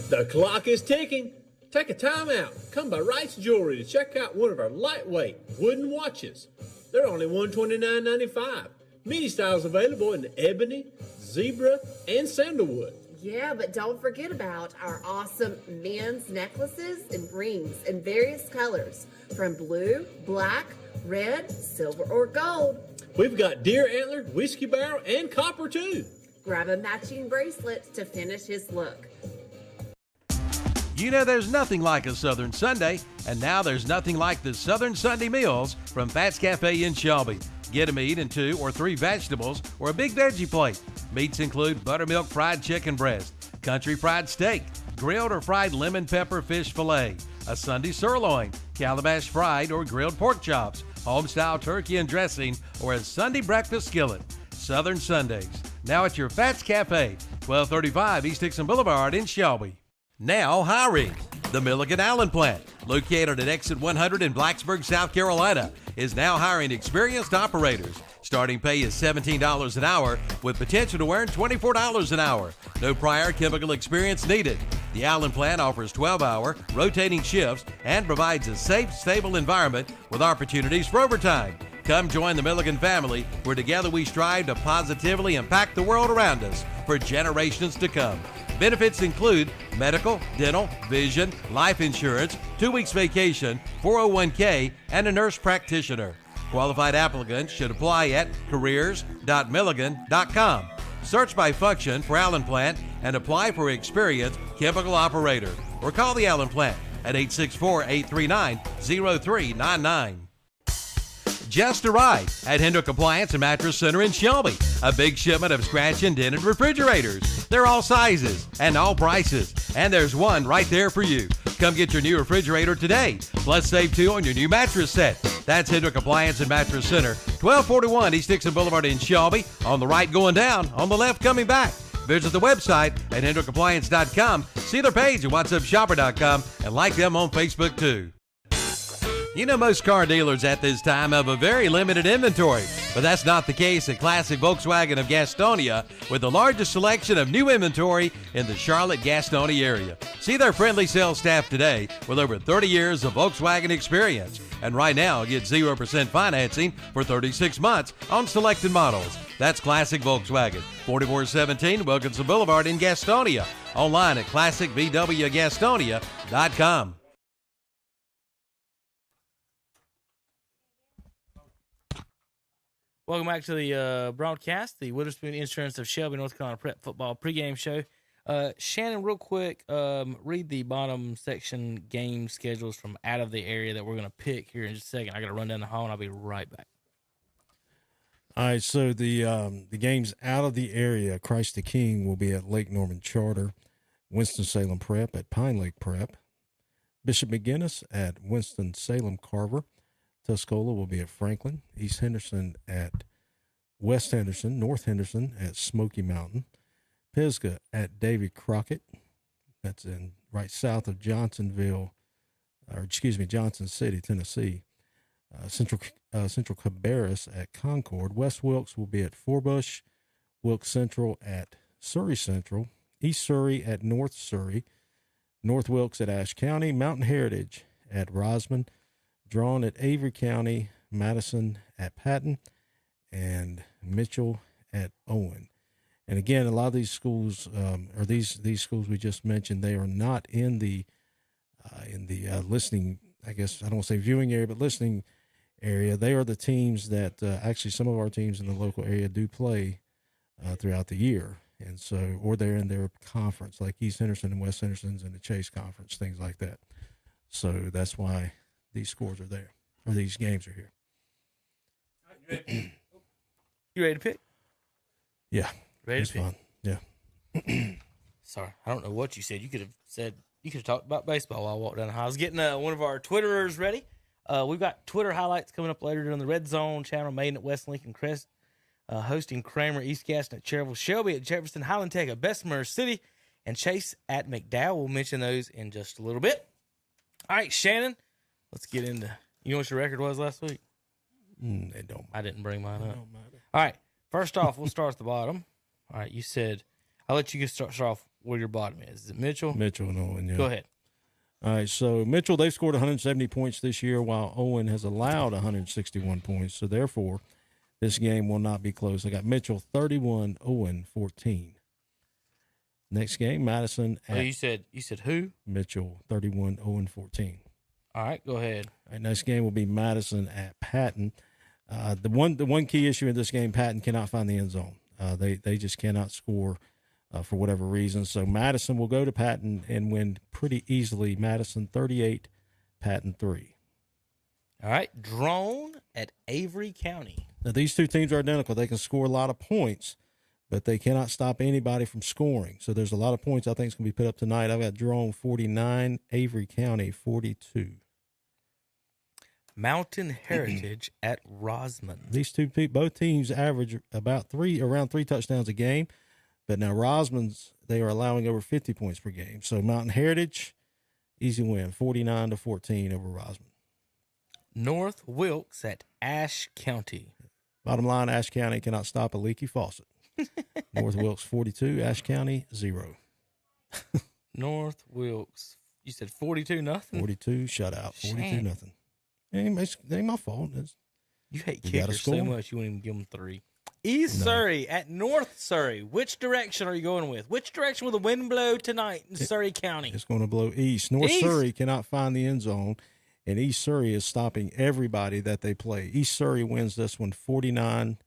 The clock is ticking. Take a time out. Come by Wright's Jewelry to check out one of our lightweight wooden watches. They're only $129.95. Many styles available in ebony, zebra, and sandalwood. Yeah, but don't forget about our awesome men's necklaces and rings in various colors, from blue, black, red, silver, or gold. We've got deer antler, whiskey barrel, and copper too. Grab a matching bracelet to finish his look. You know there's nothing like a Southern Sunday, and now there's nothing like the Southern Sunday Meals from Pat's Cafe in Shelby. Get a meat and 2 or 3 vegetables or a big veggie plate. Meats include buttermilk fried chicken breast, country fried steak, grilled or fried lemon pepper fish fillet, a Sunday sirloin, calabash fried or grilled pork chops, home-style turkey and dressing, or a Sunday breakfast skillet. Southern Sundays, now at your Fats Cafe, 1235 East Dixon Boulevard in Shelby. Now hiring. The Milligan Allen plant, located at exit 100 in Blacksburg, South Carolina, is now hiring experienced operators. Starting pay is $17 an hour with potential to earn $24 an hour. No prior chemical experience needed. The Allen plant offers 12-hour rotating shifts and provides a safe, stable environment with opportunities for overtime. Come join the Milligan family, where together we strive to positively impact the world around us for generations to come. Benefits include medical, dental, vision, life insurance, 2 weeks vacation, 401k, and a nurse practitioner. Qualified applicants should apply at careers.milligan.com. Search by function for Allen Plant and apply for experienced chemical operator. Or call the Allen Plant at 864-839-0399. Just arrived at Hendrick Appliance and Mattress Center in Shelby. A big shipment of scratch and dented refrigerators. They're all sizes and all prices, and there's one right there for you. Come get your new refrigerator today. Plus save $2 on your new mattress set. That's Hendrick Appliance and Mattress Center, 1241 East Dixon Boulevard in Shelby. On the right going down, on the left coming back. Visit the website at hendrickappliance.com. See their page at whatsupshopper.com and like them on Facebook too. You know, most car dealers at this time have a very limited inventory, but that's not the case at Classic Volkswagen of Gastonia, with the largest selection of new inventory in the Charlotte-Gastonia area. See their friendly sales staff today with over 30 years of Volkswagen experience. And right now, get 0% financing for 36 months on selected models. That's Classic Volkswagen, 4417 Wilkinson Boulevard in Gastonia. Online at classicvwgastonia.com. Welcome back to the broadcast, the Witherspoon Insurance of Shelby, North Carolina Prep Football pregame show. Shannon, real quick, read the bottom section game schedules from out of the area that we're going to pick here in just a second. I got to run down the hall, and I'll be right back. All right, so the games out of the area, Christ the King will be at Lake Norman Charter, Winston-Salem Prep at Pine Lake Prep, Bishop McGinnis at Winston-Salem Carver, Tuscola will be at Franklin, East Henderson at West Henderson, North Henderson at Smoky Mountain, Pisgah at Davy Crockett, that's in right south of Johnson City, Tennessee. Central Cabarrus at Concord, West Wilkes will be at Forbush, Wilkes Central at Surrey Central, East Surrey at North Surrey, North Wilkes at Ashe County, Mountain Heritage at Rosman, Drawn at Avery County, Madison at Patton, and Mitchell at Owen. And again, a lot of these schools, or these schools we just mentioned, they are not in the listening, I guess I don't want to say viewing area, but listening area. They are the teams that actually some of our teams in the local area do play throughout the year, and so or they're in their conference, like East Henderson and West Henderson's in the Chase Conference, things like that. So that's why these scores are there, or these games are here. You ready to pick? Yeah. Ready it's to pick? fun. Yeah. Sorry, I don't know what you said. You could have talked about baseball while I walked down the hall. I was getting one of our Twitterers ready. We've got Twitter highlights coming up later during the Red Zone channel, Maiden at West Lincoln Crest, hosting Kramer, East Gaston at Cherville, Shelby at Jefferson, Highland Tech at Bessemer City, and Chase at McDowell. We'll mention those in just a little bit. All right, Shannon, let's get into. You know what your record was last week? It don't. I didn't bring mine up. Don't matter. All right, first off, we'll start at the bottom. All right, you said I'll let you start off where your bottom is. Is it Mitchell? Mitchell and Owen. Yeah. Go ahead. All right, so Mitchell, they've scored 170 points this year, while Owen has allowed 161 points. So, therefore, this game will not be close. I got Mitchell 31, Owen 14. Next game, Madison at You said who? Mitchell 31, Owen 14. All right, go ahead. All right, next game will be Madison at Patton. The one key issue in this game, Patton cannot find the end zone. They just cannot score for whatever reason. So Madison will go to Patton and win pretty easily. Madison 38, Patton 3. All right, Drone at Avery County. Now, these two teams are identical. They can score a lot of points, but they cannot stop anybody from scoring. So there's a lot of points I think is going to be put up tonight. I've got Drone 49, Avery County 42. Mountain Heritage at Rosman. These both teams average around three touchdowns a game. But now Rosman's, they are allowing over 50 points per game. So Mountain Heritage, easy win, 49-14 over Rosman. North Wilkes at Ashe County. Bottom line, Ashe County cannot stop a leaky faucet. North Wilkes 42, Ashe County 0. North Wilkes, you said 42-0? 42 shutout, 42-0. It ain't my fault. You hate You gotta kickers so score. much you wouldn't even give them 3. East Surrey at North Surrey. Which direction are you going with? Which direction will the wind blow tonight in Surrey County? It's going to blow east. North Surrey cannot find the end zone, and East Surrey is stopping everybody that they play. East Surrey wins this one 49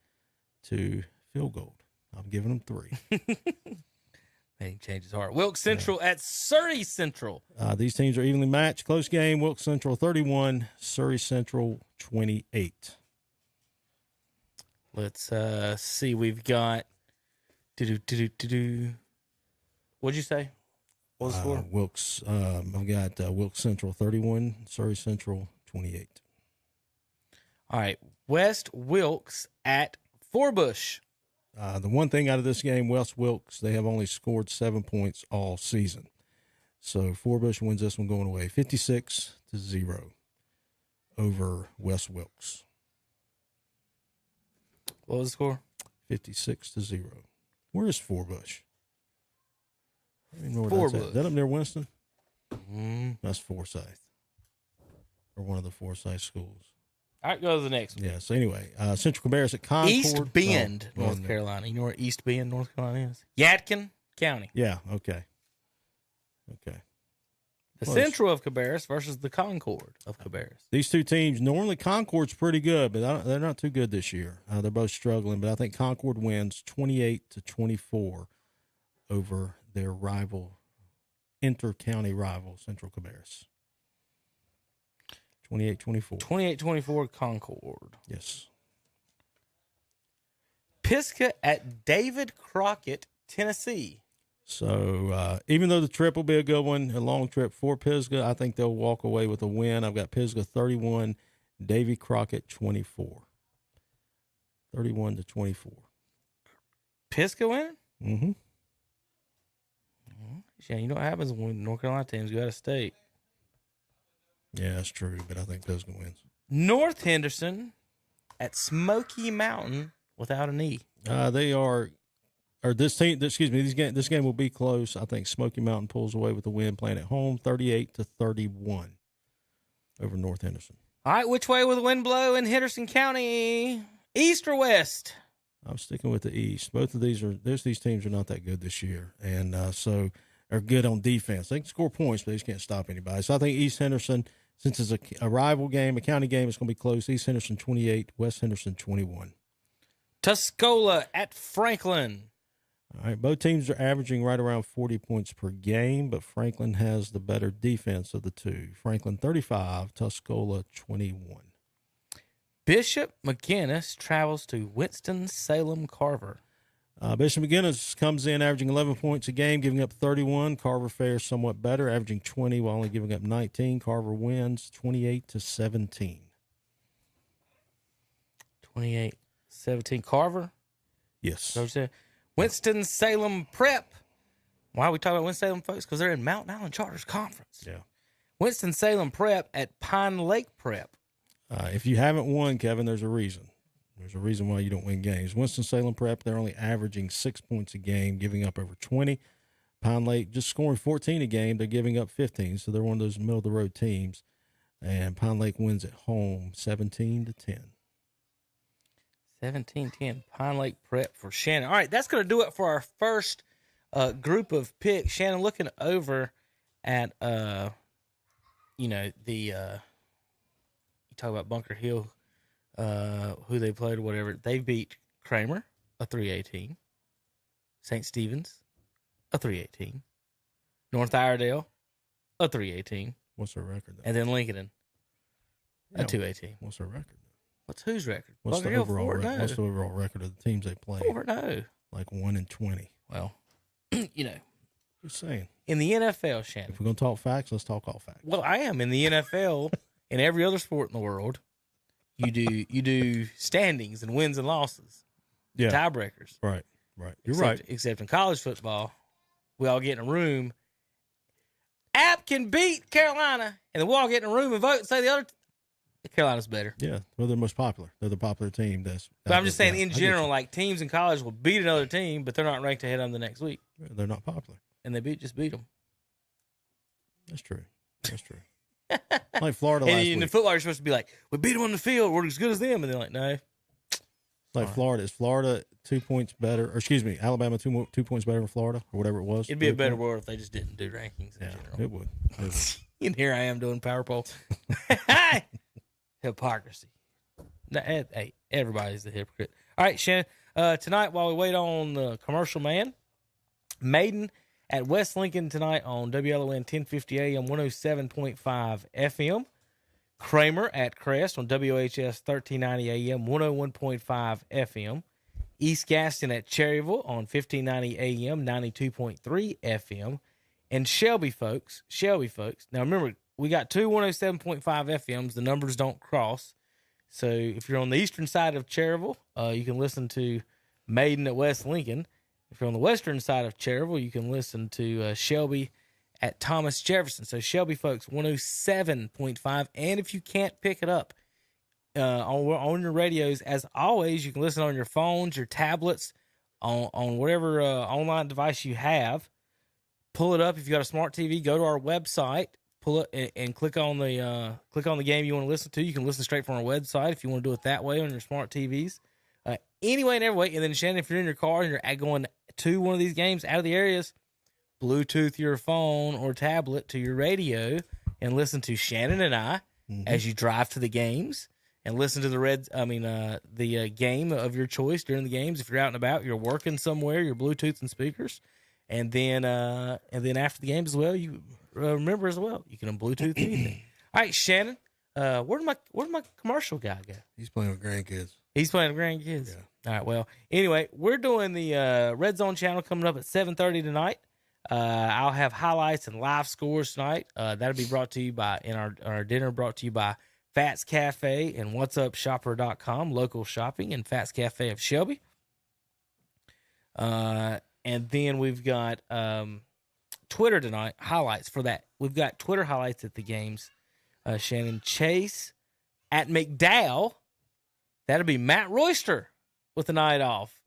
to field goal. I'm giving them 3. He changed his heart. Wilkes Central at Surrey Central. These teams are evenly matched. Close game. Wilkes Central 31, Surrey Central 28. Let's see. We've got. What'd you say? What was the score? Wilkes. I've got Wilkes Central 31, Surrey Central 28. All right. West Wilkes at Forbush. The one thing out of this game, West Wilkes, they have only scored 7 points all season. So Forbush wins this one going away, 56-0 over West Wilkes. What was the score? 56-0. Where is Forbush? I don't even know where Forbush. that's at. Is that up near Winston? That's Forsyth, or one of the Forsyth schools. All right, go to the next one. Yeah, so anyway, Central Cabarrus at Concord. East Bend, Oh, North Carolina. You know where East Bend, North Carolina is? Yadkin County. Yeah, okay. The Close. Central of Cabarrus versus the Concord of Cabarrus. These two teams, normally Concord's pretty good, but they're not too good this year. They're both struggling, but I think Concord wins 28-24 over their rival, inter-county rival, Central Cabarrus. 28-24. 28-24 Concord. Yes. Pisgah at David Crockett, Tennessee. So even though the trip will be a good one, a long trip for Pisgah, I think they'll walk away with a win. I've got Pisgah 31, Davy Crockett 24. 31-24. Pisgah win? Mm-hmm. Yeah, you know what happens when North Carolina teams go out of state. Yeah, that's true, but I think Pisgah wins. North Henderson at Smoky Mountain without an E. They are, or this team, excuse me, this game will be close. I think Smoky Mountain pulls away with the win, playing at home, 38-31 over North Henderson. All right, which way will the wind blow in Henderson County? East or west? I'm sticking with the East. Both of these teams are not that good this year, and so are good on defense. They can score points, but they just can't stop anybody. So I think East Henderson, since it's a rival game, a county game, it's going to be close. East Henderson 28, West Henderson 21. Tuscola at Franklin. All right, both teams are averaging right around 40 points per game, but Franklin has the better defense of the two. Franklin 35, Tuscola 21. Bishop McGinnis travels to Winston-Salem Carver. Bishop McGinnis comes in averaging 11 points a game, giving up 31. Carver fares somewhat better, averaging 20 while only giving up 19. Carver wins 28-17. 28-17 Carver? Yes. So Winston-Salem Prep. Why are we talking about Winston-Salem, folks? Because they're in Mountain Island Charters Conference. Yeah. Winston-Salem Prep at Pine Lake Prep. If you haven't won, Kevin, there's a reason. There's a reason why you don't win games. Winston-Salem Prep, they're only averaging 6 points a game, giving up over 20. Pine Lake just scoring 14 a game. They're giving up 15, so they're one of those middle-of-the-road teams. And Pine Lake wins at home 17-10. 17-10 Pine Lake Prep for Shannon. All right, that's going to do it for our first group of picks. Shannon, looking over at, you talk about Bunker Hill, who they played or whatever. They beat Kramer, a 318. St. Stephen's, a 318. North Iredale, a 318. What's their record, though? And then Lincoln, a 218. What's their record? What's whose record? What's Bunker the Hill, overall 4-0. What's the overall record of the teams they play? 4-0. Like 1-20. Well, Just saying. in the NFL, Shannon. If we're gonna talk facts, let's talk all facts. Well, I am in the NFL. In every other sport in the world, you do standings and wins and losses, Yeah. tiebreakers. Right. Right. You're right. Except in college football, we all get in a room. App can beat Carolina, and then we'll all get in a room and vote and say the other Carolina's better. Yeah. Well, they're most popular. They're the popular team. But I'm just saying, in general, like teams in college will beat another team, but they're not ranked ahead of them the next week. They're not popular. And they just beat them. That's true. That's true. Like Florida and last in week. the football, you're supposed to be like, we beat them on the field. We're as good as them. And they're like, no. Like Florida. Is Florida 2 points better? Or excuse me, Alabama 2 points better than Florida or whatever it was? It'd be a better world if they just didn't do rankings in general. It would. And here I am doing power poll. Hypocrisy. Hey, everybody's the hypocrite. All right, Shannon. Tonight, while we wait on the commercial man, Maiden at West Lincoln tonight on WLON 1050 AM, 107.5 FM. Kramer at Crest on WHS 1390 AM, 101.5 FM. East Gaston at Cherryville on 1590 AM, 92.3 FM. And Shelby, folks. Now, remember, we got two 107.5 FMs. The numbers don't cross. So if you're on the eastern side of Cherryville, you can listen to Maiden at West Lincoln. If you're on the western side of Cherryville, you can listen to Shelby at Thomas Jefferson. So Shelby, folks, 107.5. And if you can't pick it up on your radios, as always, you can listen on your phones, your tablets, on whatever online device you have. Pull it up. If you got a smart TV, go to our website, pull it and click on the game you want to listen to. You can listen straight from our website if you want to do it that way on your smart TVs. Anyway and every way. And then, Shannon, if you're in your car and you're going to one of these games out of the areas, Bluetooth your phone or tablet to your radio and listen to Shannon and I as you drive to the games and listen to the game of your choice during the games. If you're out and about, you're working somewhere, your Bluetooth and speakers. And then after the game as well, you remember as well, you can Bluetooth anything. All right, Shannon, where'd my commercial guy go? He's playing with grandkids. He's playing with grandkids. Yeah. All right. Well, anyway, we're doing the Red Zone channel coming up at 7:30 tonight. I'll have highlights and live scores tonight. That'll be brought to you by our dinner brought to you by Fats Cafe and What'sUpShopper.com, local shopping and Fats Cafe of Shelby. And then we've got Twitter tonight, highlights for that. We've got Twitter highlights at the games. Shannon Chase at McDowell. That'll be Matt Royster with the night off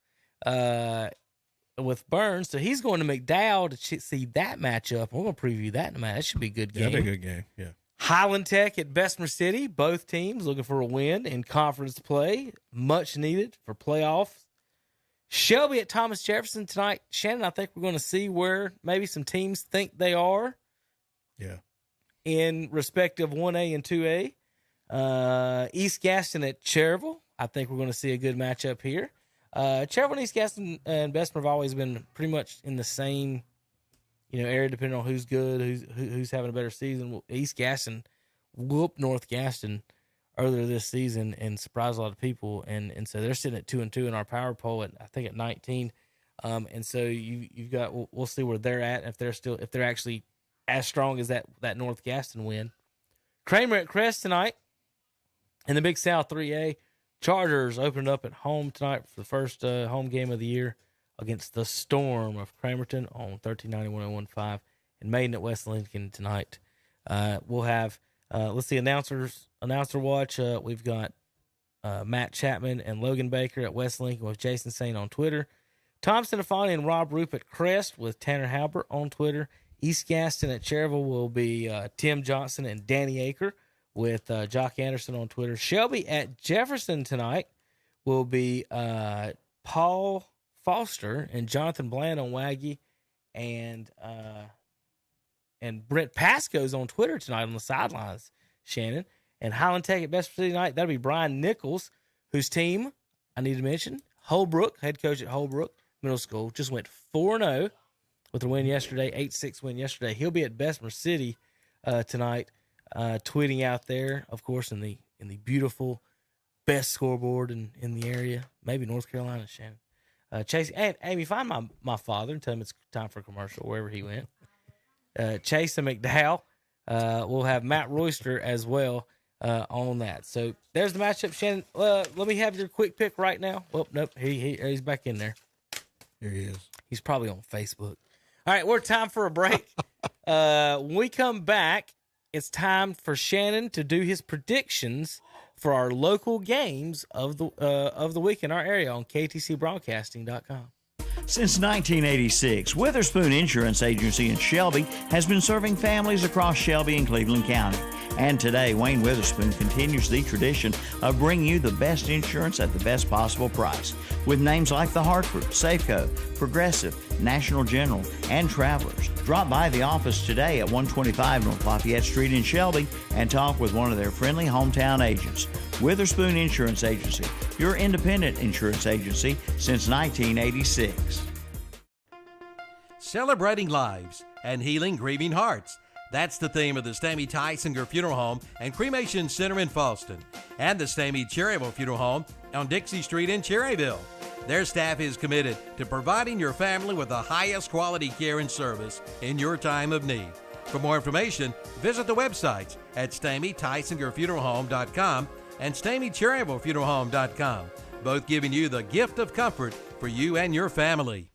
with Burns. So he's going to McDowell to see that matchup. We're going to preview that in a minute. That should be a good game. Yeah, that'd be a good game, yeah. Highland Tech at Bessemer City. Both teams looking for a win in conference play. Much needed for playoffs. Shelby at Thomas Jefferson tonight. Shannon, I think we're going to see where maybe some teams think they are. Yeah. In respect of 1A and 2A. East Gaston at Cherryville. I think we're going to see a good matchup here. Cherryville and East Gaston and Bessemer have always been pretty much in the same, area, depending on who's good, who's having a better season. East Gaston whooped North Gaston earlier this season and surprised a lot of people, and so they're sitting at 2-2 in our power poll at 19. And so you've got we'll see where they're at if they're actually as strong as that North Gaston win. Kramer at Crest tonight in the Big South 3A. Chargers opened up at home tonight for the first home game of the year against the Storm of Cramerton on 1390-101.5, and Maiden at West Lincoln tonight. We'll have let's see, announcer watch. We've got Matt Chapman and Logan Baker at West Lincoln with Jason Saint on Twitter. Tom Sinafani and Rob Roop at Crest with Tanner Halbert on Twitter. East Gaston at Cherryville will be Tim Johnson and Danny Aker with Jock Anderson on Twitter. Shelby at Jefferson tonight will be Paul Foster and Jonathan Bland on Waggy, and Brent Pasco's on Twitter tonight on the sidelines, Shannon. And Highland Tech at Bessemer City tonight, that'll be Brian Nichols, whose team, I need to mention, Holbrook, head coach at Holbrook Middle School, just went 4-0 with a win yesterday, 8-6 win yesterday. He'll be at Bessemer City tonight, tweeting out there, of course, in the beautiful best scoreboard in the area, maybe North Carolina, Shannon. Chase, and Amy, find my father and tell him it's time for a commercial wherever he went. Chase and McDowell. We'll have Matt Royster as well on that. So there's the matchup, Shannon. Let me have your quick pick right now. Oh, nope, he's back in there. Here he is. He's probably on Facebook. All right, we're time for a break. When we come back, it's time for Shannon to do his predictions for our local games of the week in our area on KTCBroadcasting.com. Since 1986, Witherspoon Insurance Agency in Shelby has been serving families across Shelby and Cleveland County. And today, Wayne Witherspoon continues the tradition of bringing you the best insurance at the best possible price. With names like The Hartford, Safeco, Progressive, National General, and Travelers. Drop by the office today at 125 North Lafayette Street in Shelby and talk with one of their friendly hometown agents. Witherspoon Insurance Agency, your independent insurance agency since 1986. Celebrating lives and healing grieving hearts. That's the theme of the Stamey Tysinger Funeral Home and Cremation Center in Falston and the Stamey Cherryville Funeral Home on Dixie Street in Cherryville. Their staff is committed to providing your family with the highest quality care and service in your time of need. For more information, visit the websites at StameyTysingerFuneralHome.com and StameyCherryvilleFuneralHome.com, both giving you the gift of comfort for you and your family.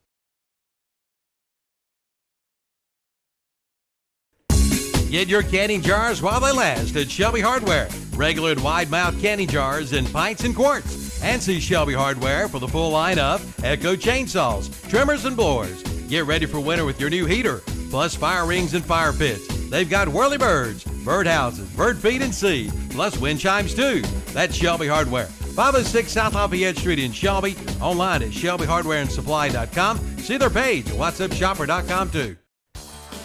Get your canning jars while they last at Shelby Hardware. Regular and wide-mouth canning jars in pints and quarts. And see Shelby Hardware for the full line of Echo chainsaws, trimmers, and blowers. Get ready for winter with your new heater, plus fire rings and fire pits. They've got whirly birds, bird houses, bird feed and seed, plus wind chimes too. That's Shelby Hardware. 506 South Lafayette Street in Shelby. Online at ShelbyHardwareandSupply.com. See their page at WhatsAppShopper.com too.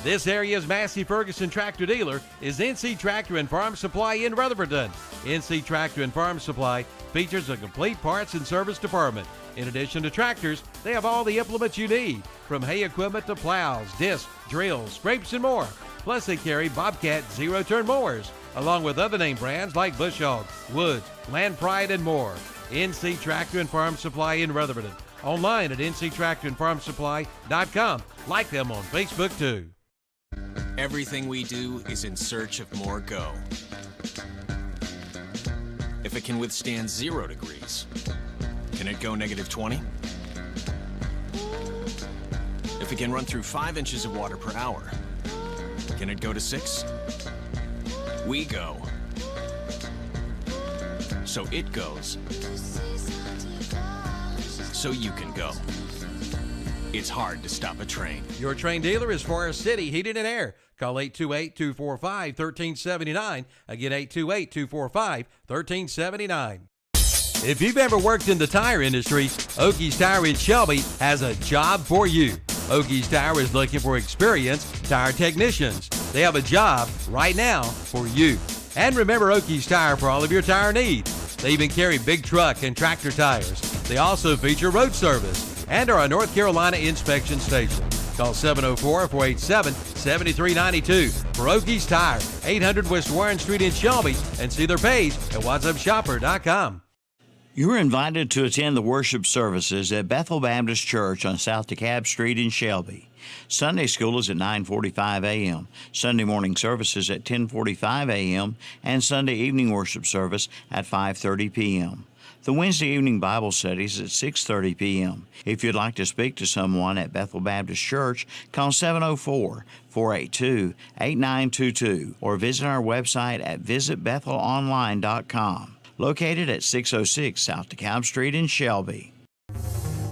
This area's Massey Ferguson tractor dealer is NC Tractor and Farm Supply in Rutherfordton. NC Tractor and Farm Supply features a complete parts and service department. In addition to tractors, they have all the implements you need, from hay equipment to plows, discs, drills, scrapes, and more. Plus, they carry Bobcat zero-turn mowers, along with other name brands like Bush Hog, Woods, Land Pride, and more. NC Tractor and Farm Supply in Rutherfordton. Online at nctractorandfarmsupply.com. Like them on Facebook too. Everything we do is in search of more go. If it can withstand 0 degrees, can it go -20? If it can run through 5 inches of water per hour, can it go to 6? We go. So it goes. So you can go. It's hard to stop a train. Your train dealer is Forest City Heating and Air. Call 828-245-1379. Again, 828-245-1379. If you've ever worked in the tire industry, Oakey's Tire in Shelby has a job for you. Oakey's Tire is looking for experienced tire technicians. They have a job right now for you. And remember Oakey's Tire for all of your tire needs. They even carry big truck and tractor tires. They also feature road service and are a North Carolina inspection station. Call 704-487-7392 for Oakey's Tire, 800 West Warren Street in Shelby, and see their page at WhatsAppShopper.com. You're invited to attend the worship services at Bethel Baptist Church on South DeKalb Street in Shelby. Sunday school is at 9:45 a.m., Sunday morning services at 10:45 a.m., and Sunday evening worship service at 5:30 p.m. The Wednesday evening Bible studies at 6:30 p.m. If you'd like to speak to someone at Bethel Baptist Church, call 704-482-8922 or visit our website at visitbethelonline.com. Located at 606 South DeKalb Street in Shelby.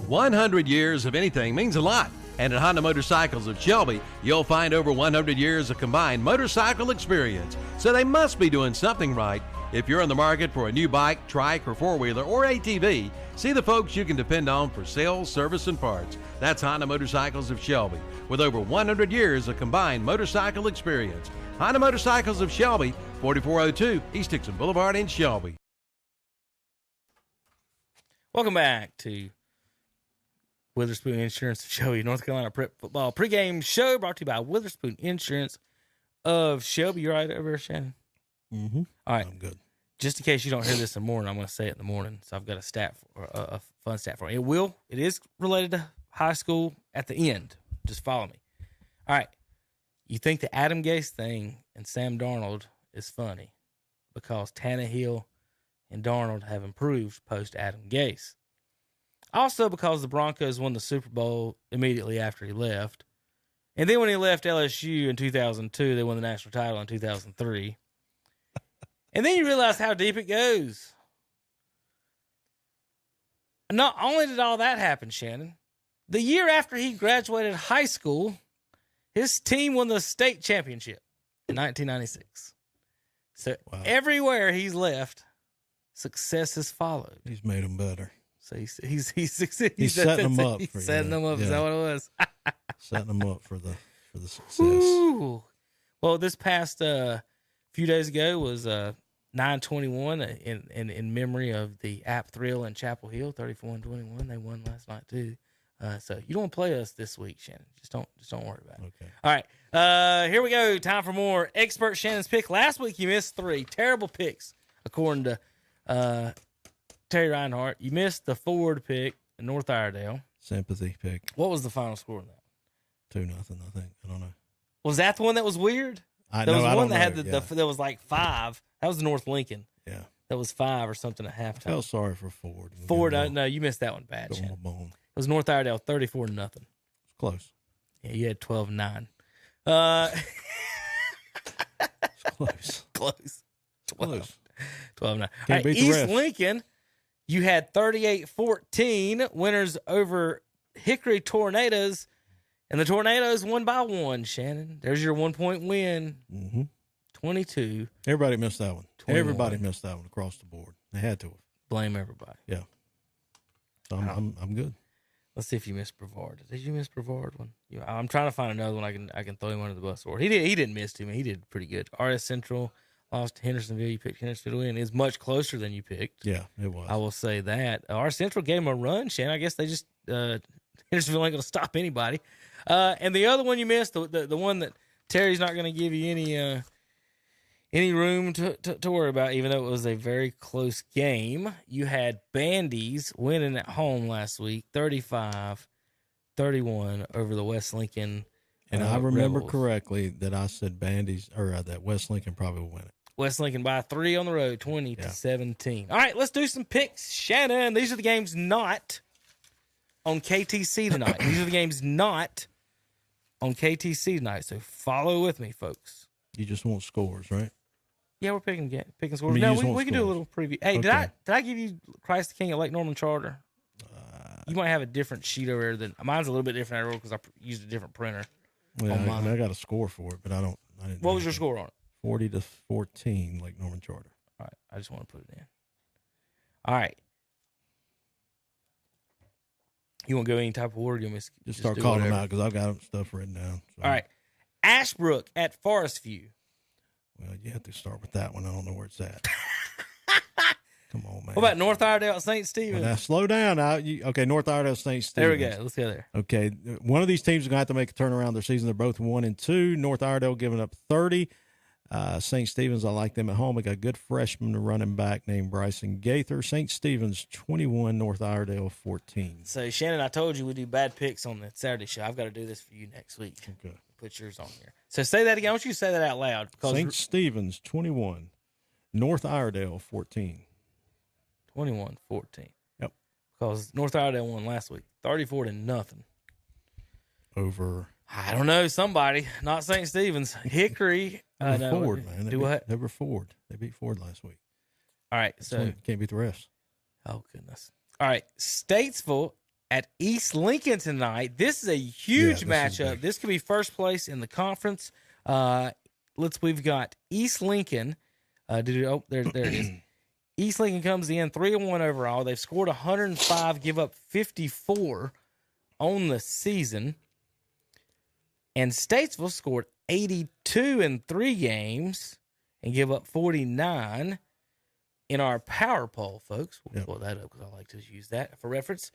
100 years of anything means a lot. And at Honda Motorcycles of Shelby, you'll find over 100 years of combined motorcycle experience. So they must be doing something right. If you're in the market for a new bike, trike, or four-wheeler, or ATV, see the folks you can depend on for sales, service, and parts. That's Honda Motorcycles of Shelby, with over 100 years of combined motorcycle experience. Honda Motorcycles of Shelby, 4402 East Dixon Boulevard in Shelby. Welcome back to Witherspoon Insurance of Shelby, North Carolina Prep Football Pregame Show, brought to you by Witherspoon Insurance of Shelby. You all right over there, Shannon? Mm-hmm. All right. I'm good. Just in case you don't hear this in the morning, I'm going to say it in the morning. So I've got a stat, a fun stat for you. It is related to high school at the end. Just follow me. All right. You think the Adam Gase thing and Sam Darnold is funny because Tannehill and Darnold have improved post Adam Gase. Also because the Broncos won the Super Bowl immediately after he left. And then when he left LSU in 2002, they won the national title in 2003. And then you realize how deep it goes. Not only did all that happen, Shannon, the year after he graduated high school, his team won the state championship in 1996. So everywhere he's left, success has followed. He's made them better. So he's setting them up. He's setting them up. Yeah. Is that what it was? Setting them up for the success. Ooh. Well, this past few days ago was 9/21 in memory of the App Thrill in Chapel Hill, 34-21. They won last night too. So you don't want to play us this week, Shannon. Just don't worry about it. Okay. All right. Here we go. Time for more Expert Shannon's pick. Last week you missed 3 terrible picks, according to Terry Reinhardt. You missed the Ford pick in North Iredale. Sympathy pick. What was the final score in that? 2-0, I think. I don't know. Was that the one that was weird? There was one that had that was like 5. That was North Lincoln. Yeah. That was 5 or something at halftime. I felt sorry for Ford. Ford, no, you missed that one bad. It was North Iredale 34-0. It's close. Yeah, you had 12-9. It's close. Close. 12. 12-9. Can't beat the East rest. Lincoln, you had 38-14 winners over Hickory Tornadoes, and the Tornadoes won by 1, Shannon. There's your 1-point win. Mm-hmm. 22. Everybody missed that one. 21. Everybody missed that one across the board. They had to have. Blame everybody. Yeah. So I'm good. Let's see if you missed Brevard. Did you miss Brevard one? I'm trying to find another one I can throw him under the bus for. He didn't miss too many. He did pretty good. RS Central lost to Hendersonville. You picked Hendersonville to win. It's much closer than you picked. Yeah, it was. I will say that. RS Central gave him a run, Shannon. I guess they just Hendersonville ain't going to stop anybody. And the other one you missed, the one that Terry's not going to give you any room to worry about, even though it was a very close game. You had Bandies winning at home last week, 35-31 over the West Lincoln. And I remember Rebels. correctly that I said Bandies, or that West Lincoln probably will win it. West Lincoln by 3 on the road, 20-17. All right, let's do some picks. Shannon, these are the games not on KTC tonight. These are the games not on KTC tonight. So follow with me, folks. You just want scores, right? Yeah, we're picking scores. I mean, No, you just we can do a little preview. Hey, Okay. did I give you Christ the King at Lake Norman Charter? You might have a different sheet over there than mine's a little bit different because I used a different printer. Yeah, on I mine. got a score for it, but I didn't. What was your score on it? 40-14, Lake Norman Charter. All right, I just want to put it in. All right. You want to go any type of order? Or you want me to Just start do calling them whatever? out because I've got stuff written down. So. All right. Ashbrook at Forest View. Well, you have to start with that one. I don't know where it's at. Come on, man. What about North Iredale at St. Stephen's? Now, slow down. Okay, North Iredale, St. Stephen's. There we go. Let's go there. Okay, one of these teams is going to have to make a turnaround their season. They're both 1-2. North Iredale giving up 30. St. Stephen's, I like them at home. They got a good freshman running back named Bryson Gaither. St. Stephen's 21, North Iredale 14. So, Shannon, I told you we do bad picks on the Saturday show. I've got to do this for you next week. Okay. Put yours on here. So say that again. I want you to say that out loud. St. Stephen's 21, North Iredale 14. 21-14. Yep. Because North Iredale won last week, 34-0. Over. I don't know, somebody, not St. Stephen's. Hickory. No, Ford, man. They were Ford. They beat Ford last week. All right, so can't beat the rest. Oh goodness. All right, Statesville at East Lincoln tonight. This is a huge matchup. This could be first place in the conference. We've got East Lincoln. There it is. East Lincoln comes in 3-1 overall. They've scored 105, give up 54 on the season. And Statesville scored 82 in 3 games and give up 49 in our power poll, folks. We'll pull that up because I like to use that for reference.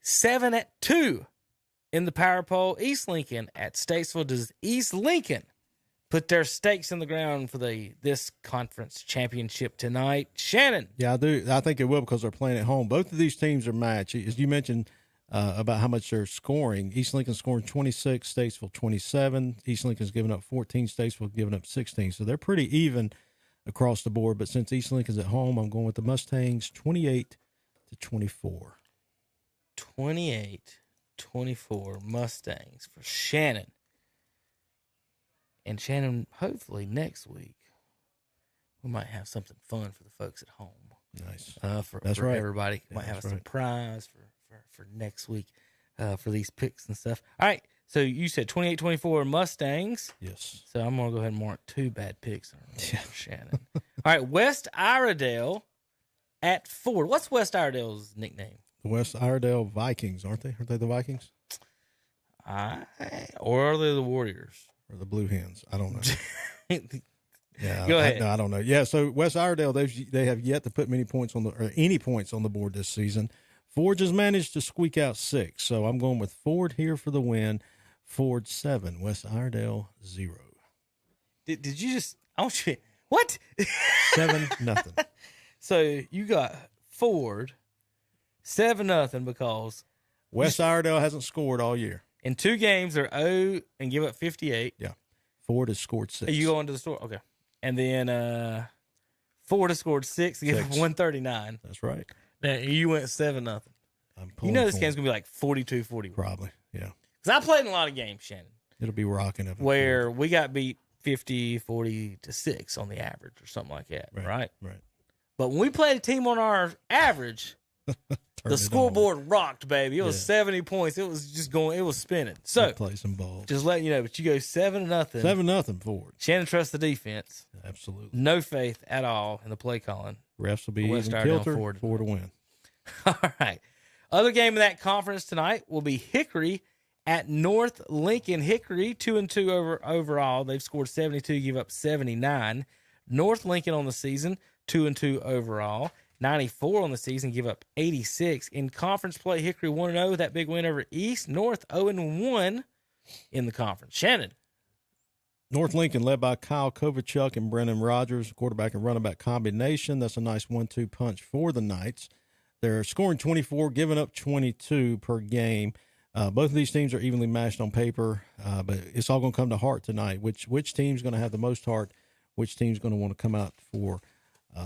7-2 in the power poll. East Lincoln at Statesville. Does East Lincoln put their stakes in the ground for this conference championship tonight? Shannon. Yeah, I do. I think it will because they're playing at home. Both of these teams are matched. As you mentioned about how much they're scoring, East Lincoln's scoring 26, Statesville 27. East Lincoln's giving up 14, Statesville giving up 16. So they're pretty even across the board. But since East Lincoln's at home, I'm going with the Mustangs 28-24. 28-24 Mustangs for Shannon. And Shannon, hopefully next week, we might have something fun for the folks at home. Nice. For right. everybody. Yeah, Might have a that's right. surprise for next week for these picks and stuff. All right. So you said 28-24 Mustangs. Yes. So I'm going to go ahead and mark 2 bad picks for Shannon. All right. West Iredale at Ford. What's West Iredale's nickname? The West Iredale Vikings, aren't they? Aren't they the Vikings? Or are they the Warriors? Or the Blue Hens? I don't know. Yeah, Go ahead. I don't know. Yeah, so West Iredale, they have yet to put any points on the board this season. Ford just managed to squeak out 6, so I'm going with Ford here for the win. Ford 7, West Iredale 0. Did you just? Oh shit! What? 7-0. So you got Ford 7-0 because West Iredale hasn't scored all year. in 2 games they're 0 and give up 58. Yeah, Ford has scored 6. Are you going to the store? Okay. And then Ford has scored 6 and give up 139. That's right. Now you went 7-0. You know this game's gonna be like 42-41. Probably, yeah. Because I played in a lot of games, Shannon, It'll be rocking up. where we got beat 50-40-6 on the average or something like that, right? Right. But when we played a team on our average, the scoreboard rocked, baby. It was 70 points. It was just going. It was spinning. So play some ball. just letting you know. But you go 7-0. 7-0 Ford. Shannon trusts the defense. Absolutely. No faith at all in the play calling. Refs will be West even Iredale kilter. Ford. Ford to win. All right. Other game of that conference tonight will be Hickory at North Lincoln. Hickory 2-2 overall. They've scored 72, give up 79. North Lincoln on the season 2-2 overall. 94 on the season, give up 86. In conference play, Hickory 1-0, that big win over East. North 0-1 in the conference. Shannon. North Lincoln led by Kyle Kovacic and Brennan Rogers, quarterback and running back combination. That's a nice 1-2 punch for the Knights. They're scoring 24, giving up 22 per game. Both of these teams are evenly matched on paper, but it's all going to come to heart tonight. Which team's going to have the most heart? Which team's going to want to come out for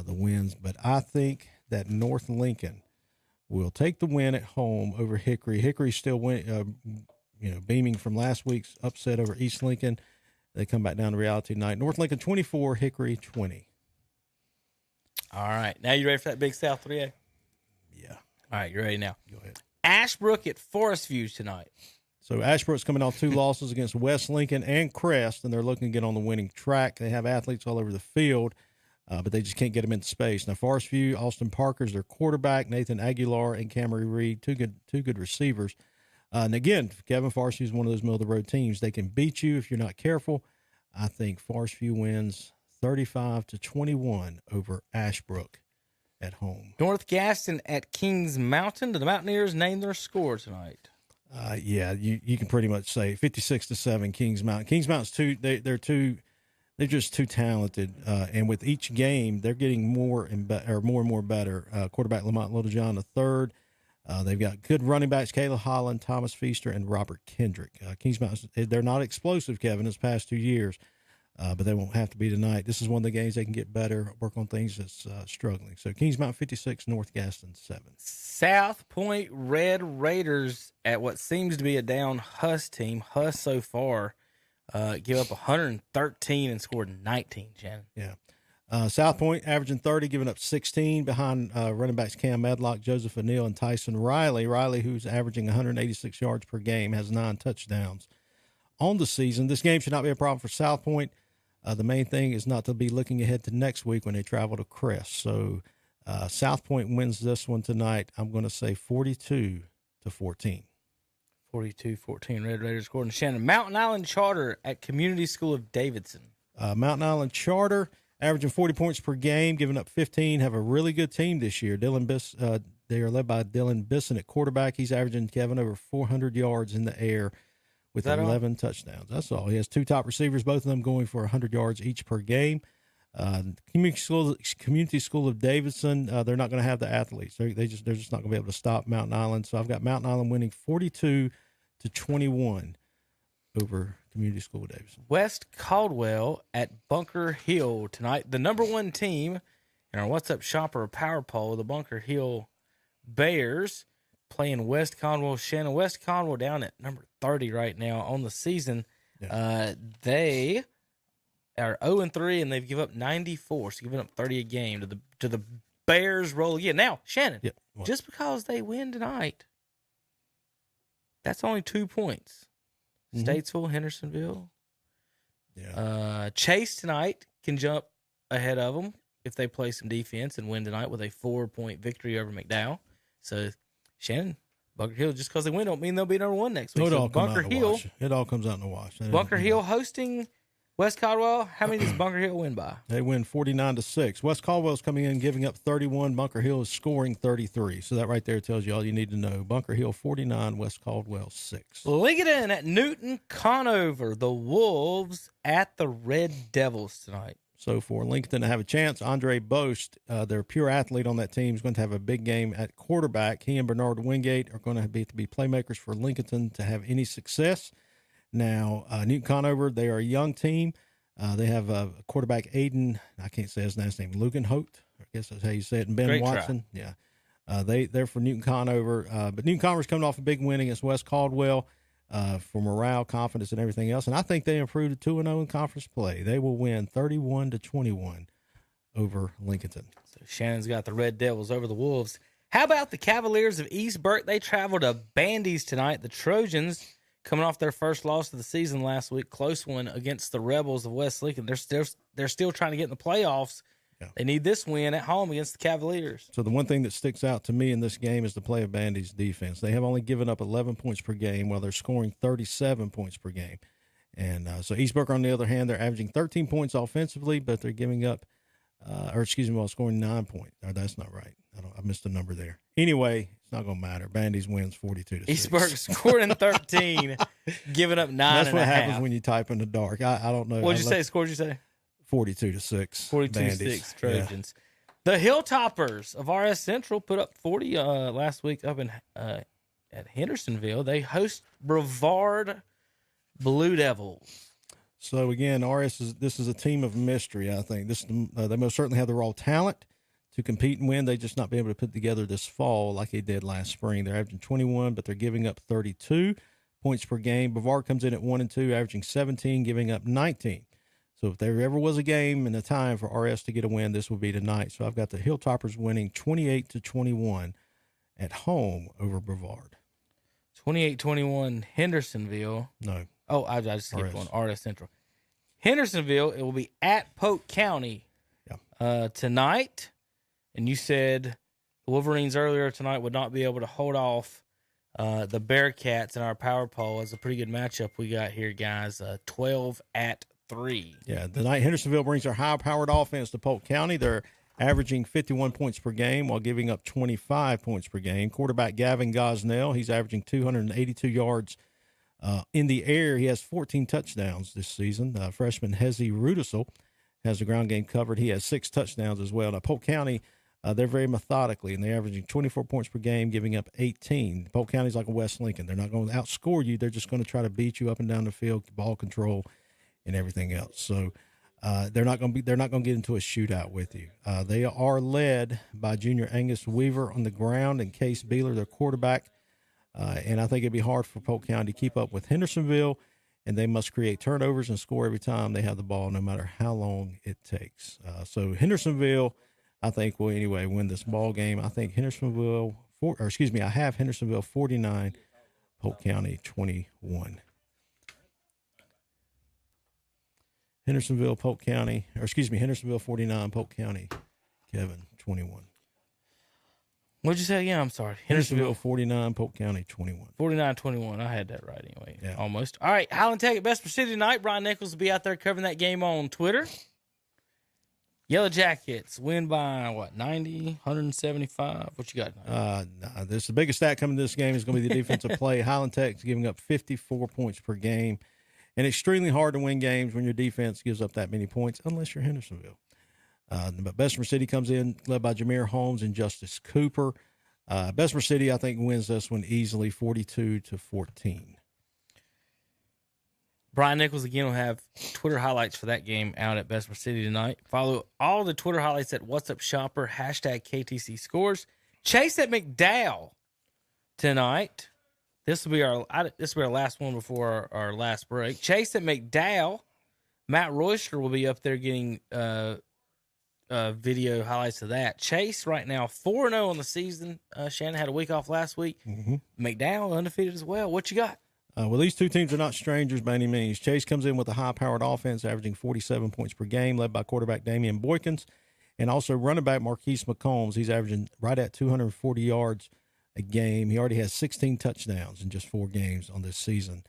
the wins? But I think that North Lincoln will take the win at home over Hickory. Hickory still beaming from last week's upset over East Lincoln. They come back down to reality tonight. North Lincoln 24, Hickory 20. All right. Now you ready for that big South 3A? Yeah. All right. You ready now? Go ahead. Ashbrook at Forest View tonight. So Ashbrook's coming off 2 losses against West Lincoln and Crest, and they're looking to get on the winning track. They have athletes all over the field, but they just can't get them into space. Now, Forest View, Austin Parker's their quarterback, Nathan Aguilar and Camry Reed, two good receivers. And again, Kevin, Forest View is one of those middle-of-the-road teams. They can beat you if you're not careful. I think Forest View wins 35-21 over Ashbrook at home. North Gaston at Kings Mountain. Do the Mountaineers name their score tonight? Yeah, you can pretty much say 56-7 Kings Mountain. Kings Mountain's they're just too talented, and with each game they're getting more and more better. Quarterback Lamont Littlejohn III. They've got good running backs: Kayla Holland, Thomas Feaster, and Robert Kendrick. Kings Mountain, they're not explosive, Kevin, this past 2 years, but they won't have to be tonight. This is one of the games they can get better, work on things that's struggling. So Kings Mountain 56, North Gaston 7. South Point Red Raiders at what seems to be a down Huss team. Huss so far give up 113 and scored 19, Shannon. Yeah. South Point averaging 30, giving up 16 behind running backs Cam Medlock, Joseph O'Neill, and Tyson Riley. Riley, who's averaging 186 yards per game, has 9 touchdowns on the season. This game should not be a problem for South Point. The main thing is not to be looking ahead to next week when they travel to Crest. So South Point wins this one tonight. I'm going to say 42-14. 42-14 Red Raiders scored. And Shannon, Mountain Island Charter at Community School of Davidson. Mountain Island Charter averaging 40 points per game, giving up 15, have a really good team this year. They are led by Dylan Bisson at quarterback. He's averaging, Kevin, over 400 yards in the air with 11 touchdowns. That's all. He has 2 top receivers, both of them going for 100 yards each per game. Community School of Davidson, they're not going to have the athletes. They're just not going to be able to stop Mountain Island. So I've got Mountain Island winning 42-21 over Community School of Davidson. West Caldwell at Bunker Hill tonight. The number 1 team in our What's Up Shopper Power Poll, the Bunker Hill Bears, playing West Conwell. Shannon, West Conwell down at number 30 right now on the season. Yeah. They are 0-3, and they've given up 94, so giving up 30 a game to the Bears. Roll again. Now, Shannon, just because they win tonight, that's only 2 points. Mm-hmm. Statesville, Hendersonville. Yeah. Chase tonight can jump ahead of them if they play some defense and win tonight with a 4-point victory over McDowell. So, Shannon, Bunker Hill, just because they win don't mean they'll be number one next week. It all Bunker Hill, it all comes out in the wash. Bunker Hill hosting West Caldwell. How many does Bunker Hill win by? They win 49-6. West Caldwell's coming in giving up 31. Bunker Hill is scoring 33. So that right there tells you all you need to know. Bunker Hill 49, West Caldwell 6. Lincoln at Newton Conover. The Wolves at the Red Devils tonight. So for Lincoln to have a chance, Andre Boast, their pure athlete on that team, is going to have a big game at quarterback. He and Bernard Wingate are going to be playmakers for Lincoln to have any success. Now, Newton Conover, they are a young team. They have a quarterback, Aiden, I can't say his last name, Lugenholt, I guess that's how you say it, and Ben Great Watson. Try. Yeah. They're for Newton Conover. But Newton Conover's coming off a big win against West Caldwell for morale, confidence, and everything else. And I think they improved to 2-0 in conference play. They will win 31-21 over Lincoln. So Shannon's got the Red Devils over the Wolves. How about the Cavaliers of East Burke? They travel to Bandy's tonight. The Trojans, coming off their first loss of the season last week, close one against the Rebels of West Lincoln. They're still trying to get in the playoffs. Yeah. They need this win at home against the Cavaliers. So the one thing that sticks out to me in this game is the play of Bandy's defense. They have only given up 11 points per game while they're scoring 37 points per game. And so East Burke, on the other hand, they're averaging 13 points offensively, but they're giving up, while scoring 9 points. Oh, that's not right. I missed a number there. Anyway, it's not going to matter. Bandy's wins 42-6. East Burke scoring 13, giving up 9.5. That's what happens when you type in the dark. I don't know. What did you say? Score did you say? 42-6. 42-6 Trojans. Yeah. The Hilltoppers of RS Central put up 40 last week up in at Hendersonville. They host Brevard Blue Devils. So again, this is a team of mystery. I think they most certainly have the raw talent to compete and win. They just not be able to put together this fall like they did last spring. They're averaging 21, but they're giving up 32 points per game. Brevard comes in at 1-2, averaging 17, giving up 19. So if there ever was a game and a time for RS to get a win, this would be tonight. So I've got the Hilltoppers winning 28-21 at home over Brevard. 28-21 Hendersonville. No. Oh, I just skipped one. RS Central. Hendersonville, it will be at Polk County tonight. And you said the Wolverines earlier tonight would not be able to hold off the Bearcats in our power poll. It's a pretty good matchup we got here, guys. 12-3. Yeah, tonight Hendersonville brings their high-powered offense to Polk County. They're averaging 51 points per game while giving up 25 points per game. Quarterback Gavin Gosnell, he's averaging 282 yards in the air. He has 14 touchdowns this season. Freshman Hezi Rudisel has the ground game covered. He has 6 touchdowns as well. Now, Polk County, they're very methodically, and they're averaging 24 points per game, giving up 18. Polk County's like a West Lincoln. They're not going to outscore you. They're just going to try to beat you up and down the field, ball control, and everything else. So they're not going to get into a shootout with you. They are led by junior Angus Weaver on the ground and Case Beeler, their quarterback. And I think it'd be hard for Polk County to keep up with Hendersonville, and they must create turnovers and score every time they have the ball, no matter how long it takes. So Hendersonville, I think, will anyway win this ball game. I think I have Hendersonville 49, Polk County 21. Hendersonville 49, Polk County, Kevin, 21. What'd you say again? I'm sorry. Hendersonville 49, Polk County 21. 49-21. I had that right anyway. Yeah. Almost. All right. Highland Tech at Vesper City tonight. Brian Nichols will be out there covering that game on Twitter. Yellow Jackets win by, 90, 175? What you got? The biggest stat coming to this game is going to be the defensive play. Highland Tech's giving up 54 points per game. And extremely hard to win games when your defense gives up that many points, unless you're Hendersonville. But Bessemer City comes in, led by Jameer Holmes and Justice Cooper. Bessemer City, I think, wins this one easily, 42-14. Brian Nichols, again, will have Twitter highlights for that game out at Bessemer City tonight. Follow all the Twitter highlights at What's Up Shopper, #KTC Scores. Chase at McDowell tonight. This will be our last one before our last break. Chase at McDowell. Matt Royster will be up there getting video highlights of that. Chase right now 4-0 on the season. Shannon had a week off last week. McDowell undefeated as well. What you got? Well, these two teams are not strangers by any means. Chase comes in with a high-powered offense, averaging 47 points per game, led by quarterback Damian Boykins, and also running back Marquise McCombs. He's averaging right at 240 yards a game. He already has 16 touchdowns in just 4 games on this season.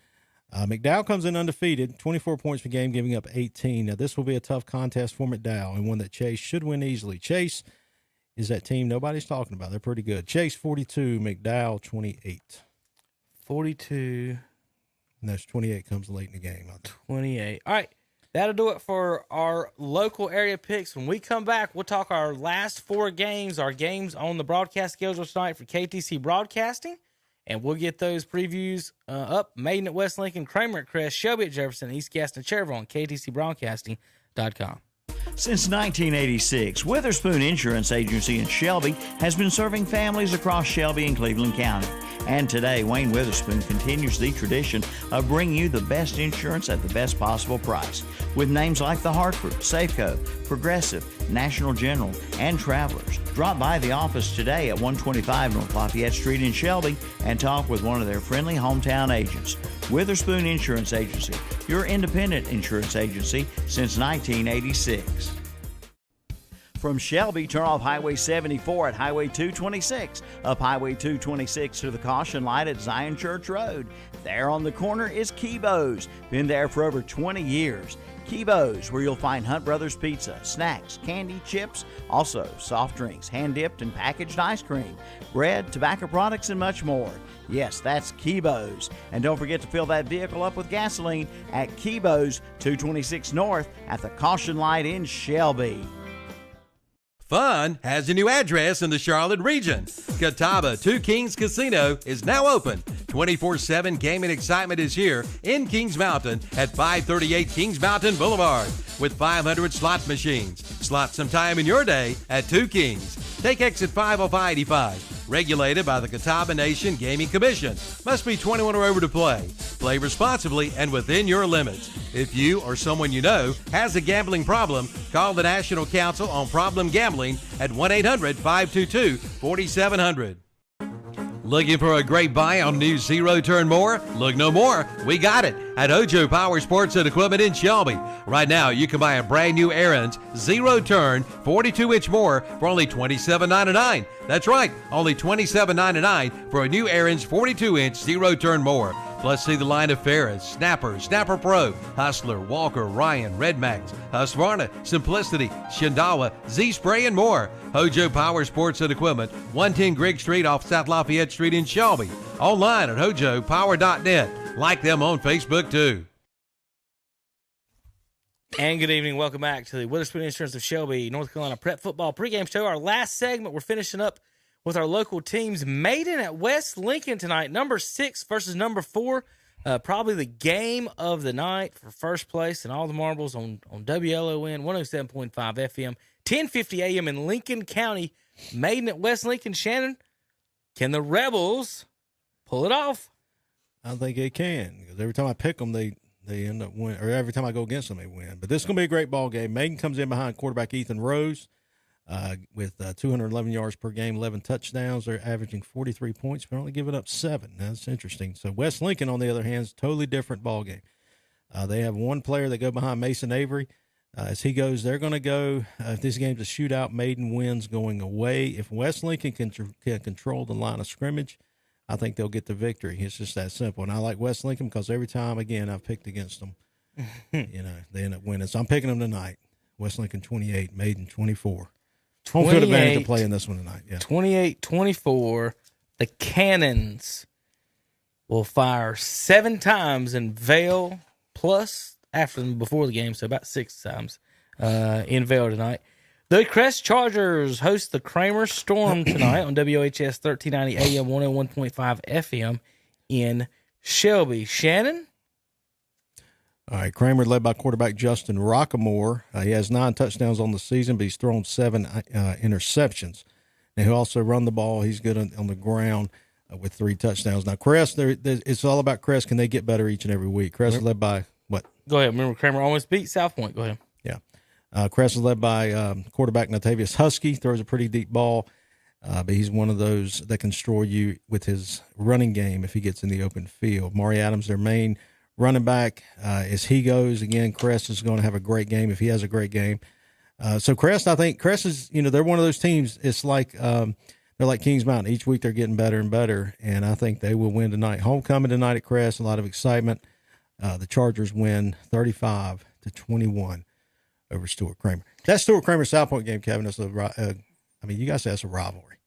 McDowell comes in undefeated, 24 points per game, giving up 18. Now, this will be a tough contest for McDowell and one that Chase should win easily. Chase is that team nobody's talking about. They're pretty good. Chase 42, McDowell 28. 42. And that's 28 comes late in the game. 28. All right. That'll do it for our local area picks. When we come back, we'll talk our last 4 games, our games on the broadcast schedule tonight for KTC Broadcasting, and we'll get those previews up. Maiden at West Lincoln, Kramer at Crest, Shelby at Jefferson, East Gaston at Cherville on KTCBroadcasting.com. Since 1986, Witherspoon Insurance Agency in Shelby has been serving families across Shelby and Cleveland County. And today, Wayne Witherspoon continues the tradition of bringing you the best insurance at the best possible price. With names like The Hartford, Safeco, Progressive, National General, and Travelers. Drop by the office today at 125 North Lafayette Street in Shelby and talk with one of their friendly hometown agents. Witherspoon Insurance Agency, your independent insurance agency since 1986. From Shelby, turn off Highway 74 at Highway 226, up Highway 226 to the caution light at Zion Church Road. There on the corner is Kibo's, been there for over 20 years. Kibo's, where you'll find Hunt Brothers Pizza, snacks, candy, chips, also soft drinks, hand-dipped and packaged ice cream, bread, tobacco products, and much more. Yes, that's Kibo's. And don't forget to fill that vehicle up with gasoline at Kibo's 226 North at the caution light in Shelby. Fun has a new address in the Charlotte region. Catawba 2 Kings Casino is now open. 24/7 gaming excitement is here in Kings Mountain at 538 Kings Mountain Boulevard with 500 slot machines. Slot some time in your day at 2 Kings. Take exit 50585. Regulated by the Catawba Nation Gaming Commission. Must be 21 or over to play. Play responsibly and within your limits. If you or someone you know has a gambling problem, call the National Council on Problem Gambling at 1-800-522-4700. Looking for a great buy on new zero-turn mower? Look no more. We got it at Hojo Power Sports and Equipment in Shelby. Right now, you can buy a brand new Aaron's zero-turn 42-inch mower for only $27.99. That's right, only $27.99 for a new Aaron's 42-inch zero-turn mower. Plus, see the line of Ferris, Snapper, Snapper Pro, Hustler, Walker, Ryan, Red Max, Husqvarna, Simplicity, Shindawa, Z-Spray, and more. Hojo Power Sports and Equipment, 110 Grigg Street off South Lafayette Street in Shelby. Online at hojopower.net. Like them on Facebook, too. And good evening. Welcome back to the Witherspoon Insurance of Shelby, North Carolina Prep Football pregame show. Our last segment, we're finishing up with our local teams. Maiden at West Lincoln tonight, number 6 versus number 4. Probably the game of the night for first place and all the marbles on WLON 107.5 FM, 1050 AM in Lincoln County. Maiden at West Lincoln. Shannon, can the Rebels pull it off? I think they can, because every time I pick them, they end up winning, or every time I go against them, they win. But this is going to be a great ball game. Maiden comes in behind quarterback Ethan Rose with 211 yards per game, 11 touchdowns. They're averaging 43 points, but only giving up 7. That's interesting. So West Lincoln, on the other hand, is a totally different ball game. They have one player that go behind Mason Avery. As he goes, they're going to go, if this game's a shootout, Maiden wins going away. If West Lincoln can control the line of scrimmage, I think they'll get the victory. It's just that simple. And I like West Lincoln because every time, again, I've picked against them, they end up winning. So I'm picking them tonight. West Lincoln 28, Maiden 24. Home field advantage to play in this one tonight. Yeah. 28-24. The Cannons will fire 7 times in Vail, plus after them before the game, so about 6 times in Vail tonight. The Crest Chargers host the Kramer Storm tonight on WHS 1390 AM 101.5 FM in Shelby. Shannon? All right, Kramer led by quarterback Justin Rockamore. He has 9 touchdowns on the season, but he's thrown 7 interceptions. And he'll also run the ball. He's good on the ground. with 3 touchdowns. Now, Crest, it's all about Crest. Can they get better each and every week? Crest is led by what? Go ahead. Remember, Kramer almost beat South Point. Go ahead. Yeah. Crest is led by quarterback Natavius Husky, throws a pretty deep ball, but he's one of those that can destroy you with his running game if he gets in the open field. Maury Adams, their main running back, as he goes. Again, Crest is going to have a great game if he has a great game. So Crest, I think Crest is, they're one of those teams. It's like they're like Kings Mountain. Each week they're getting better and better, and I think they will win tonight. Homecoming tonight at Crest, a lot of excitement. The Chargers win 35-21 over Stuart Kramer. That Stuart Kramer South Point game, Kevin, is you guys say that's a rivalry.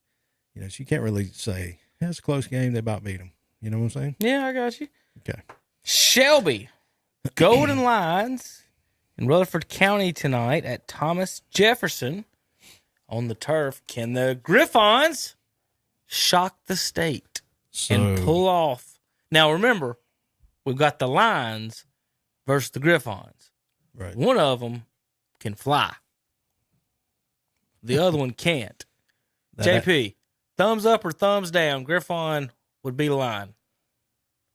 So you can't really say it's a close game. They about beat them. You know what I'm saying? Yeah, I got you. Okay. Shelby, Golden Lions in Rutherford County tonight at Thomas Jefferson on the turf. Can the Griffons shock the state and pull off? Now, remember, we've got the Lions versus the Griffons. Right. One of them can fly. The other one can't. JP, thumbs up or thumbs down? Griffon would be the Lion.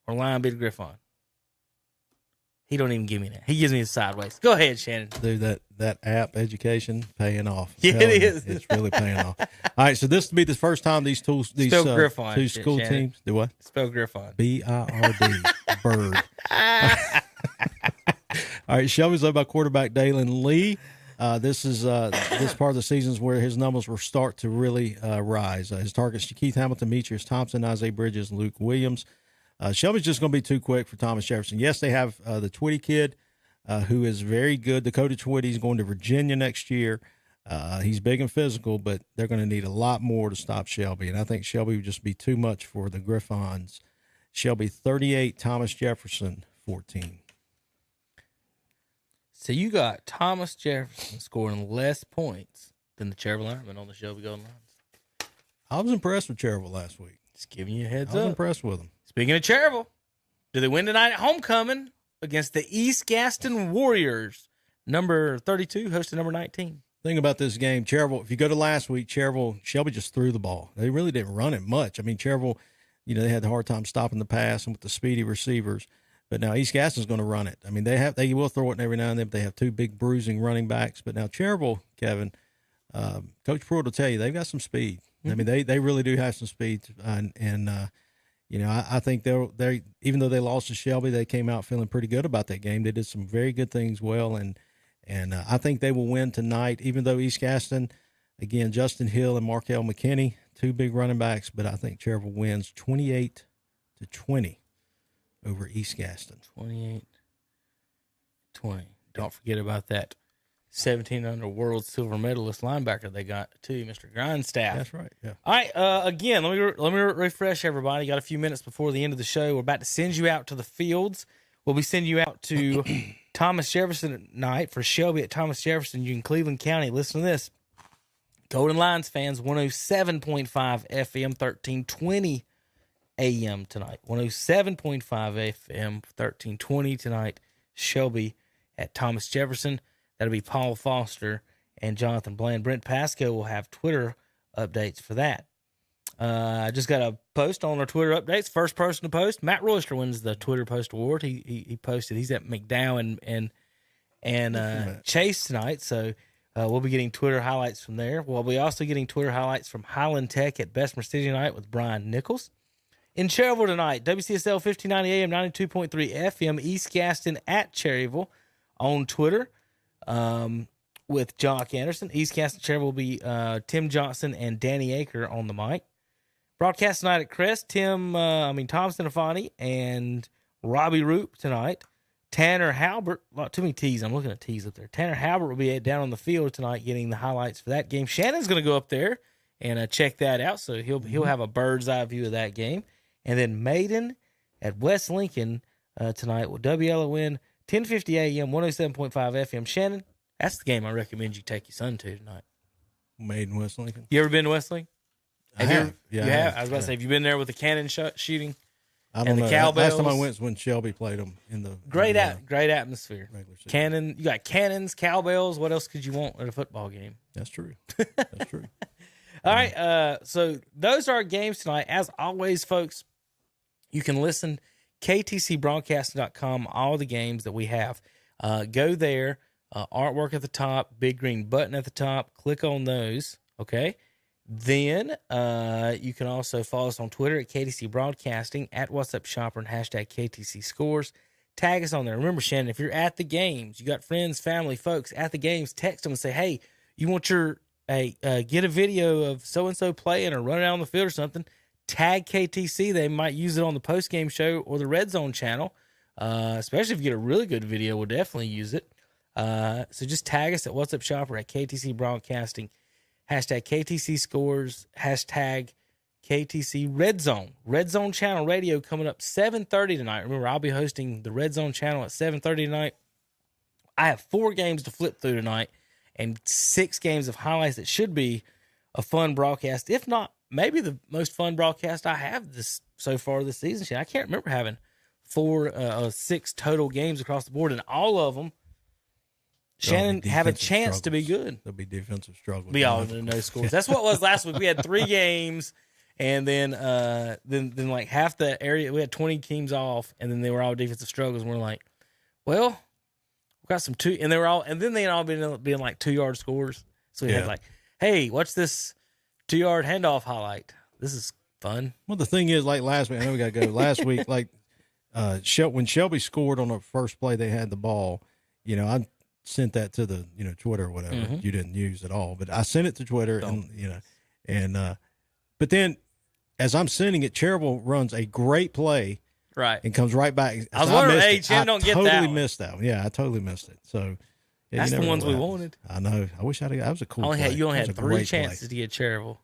Or Lion be the Griffon. He don't even give me that. He gives me the sideways. Go ahead, Shannon. Dude, that app education paying off. Yeah, it is. It's really paying off. All right, so this will be the first time these two Griffon, two school Shannon. teams do what? Spell Griffon. BIRD. Bird. All right, Shelby's led by quarterback Dalen Lee. This is this part of the season is where his numbers will start to really rise. His targets: Keith Hamilton, Demetrius Thompson, Isaiah Bridges, Luke Williams. Shelby's just going to be too quick for Thomas Jefferson. Yes, they have the Twitty kid, who is very good. Dakota Twitty is going to Virginia next year. He's big and physical, but they're going to need a lot more to stop Shelby. And I think Shelby would just be too much for the Griffons. Shelby 38, Thomas Jefferson 14. So you got Thomas Jefferson scoring less points than the Cherville Ironmen on the Shelby Golden Lions. I was impressed with Cherville last week. Just giving you a heads I was up. impressed with them. Speaking of Cherville, do they win tonight at homecoming against the East Gaston Warriors? Number 32 hosting number 19. Thing about this game, Cherville, if you go to last week, Shelby just threw the ball. They really didn't run it much. I mean, Cherville, they had a hard time stopping the pass and with the speedy receivers. But now East Gaston's going to run it. I mean, they will throw it every now and then, but they have 2 big bruising running backs. But now Cherville, Kevin, Coach Pruitt will tell you they've got some speed. Mm-hmm. I mean, they really do have some speed, and I think they even though they lost to Shelby, they came out feeling pretty good about that game. They did some very good things well, and I think they will win tonight. Even though East Gaston, again, Justin Hill and Markel McKinney, 2 big running backs, but I think Cherville wins 28-20 over East Gaston. 28-20. Don't forget about that 1700 world silver medalist linebacker they got too, Mr. Grindstaff. That's right. Yeah. All right. Again, let me refresh everybody. Got a few minutes before the end of the show. We're about to send you out to the fields. We'll be sending you out to Thomas Jefferson at night for Shelby at Thomas Jefferson. You in Cleveland County. Listen to this. Golden Lions fans, 107.5 FM, 1320 AM tonight. 107.5 FM, 1320 tonight. Shelby at Thomas Jefferson. That'll be Paul Foster and Jonathan Bland. Brent Pasco will have Twitter updates for that. I just got a post on our Twitter updates. First person to post, Matt Royster wins the Twitter Post Award. He posted. He's at McDowell and Chase tonight, so we'll be getting Twitter highlights from there. We'll be also getting Twitter highlights from Highland Tech at Bessemer City tonight with Brian Nichols. In Cherryville tonight, WCSL 1590 AM, 92.3 FM, East Gaston at Cherryville on Twitter with Jock Anderson. East Gaston Cherryville will be Tim Johnson and Danny Aker on the mic. Broadcast tonight at Crest, Tom Stefani and Robbie Roop tonight. Tanner Halbert, too many T's. I'm looking at T's up there. Tanner Halbert will be down on the field tonight getting the highlights for that game. Shannon's going to go up there and check that out, so he'll have a bird's eye view of that game. And then Maiden at West Lincoln tonight with WLON 1050 AM, 107.5 FM. Shannon, that's the game I recommend you take your son to tonight. Maiden, West Lincoln. You ever been to West Lincoln? I have. You have? I was about to say, have you been there with the cannon shooting? I don't know. Cowbells? Last time I went was when Shelby played them in the great atmosphere. Regular season. Cannon, you got cannons, cowbells. What else could you want at a football game? That's true. That's true. All right. So those are our games tonight. As always, folks, you can listen ktcbroadcasting.com, all the games that we have. Go there, artwork at the top, big green button at the top. Click on those, okay? Then you can also follow us on Twitter at KTC Broadcasting, at What's Up Shopper, and hashtag KTC Scores. Tag us on there. Remember, Shannon, if you're at the games, you got friends, family, folks at the games, text them and say, hey, you want get a video of so-and-so playing or running out on the field or something. Tag KTC. They might use it on the post-game show or the Red Zone channel. Especially if you get a really good video, we'll definitely use it. So just tag us at What's Up Shopper at KTC Broadcasting. Hashtag KTC Scores. Hashtag KTC Red Zone. Red Zone Channel Radio coming up 7:30 tonight. Remember, I'll be hosting the Red Zone Channel at 7:30 tonight. I have 4 games to flip through tonight and 6 games of highlights that should be a fun broadcast. If not, maybe the most fun broadcast I have so far this season. I can't remember having 6 total games across the board, and all of them, Shannon, have a chance to be good. There'll be defensive struggles. Be all in no scores. That's what it was last week. We had 3 games, and then like half the area, we had 20 teams off, and then they were all defensive struggles. And we're like, well, we got some 2, and they were all, and then they all being like 2-yard scores. So we had like, hey, watch this 2-yard handoff highlight. This is fun. Well, the thing is, like last week, I know we got to go. Last week, like when Shelby scored on the first play, they had the ball. I sent that to the Twitter or whatever. Mm-hmm. You didn't use at all, but I sent it to Twitter, but then as I'm sending it, Cherville runs a great play, right, and comes right back. I was wondering, hey, Chen don't get that. I totally missed that one. Yeah, I totally missed it. So that's the ones we wanted. I know. I wish That was a cool play. You only had 3 chances to get Cherville,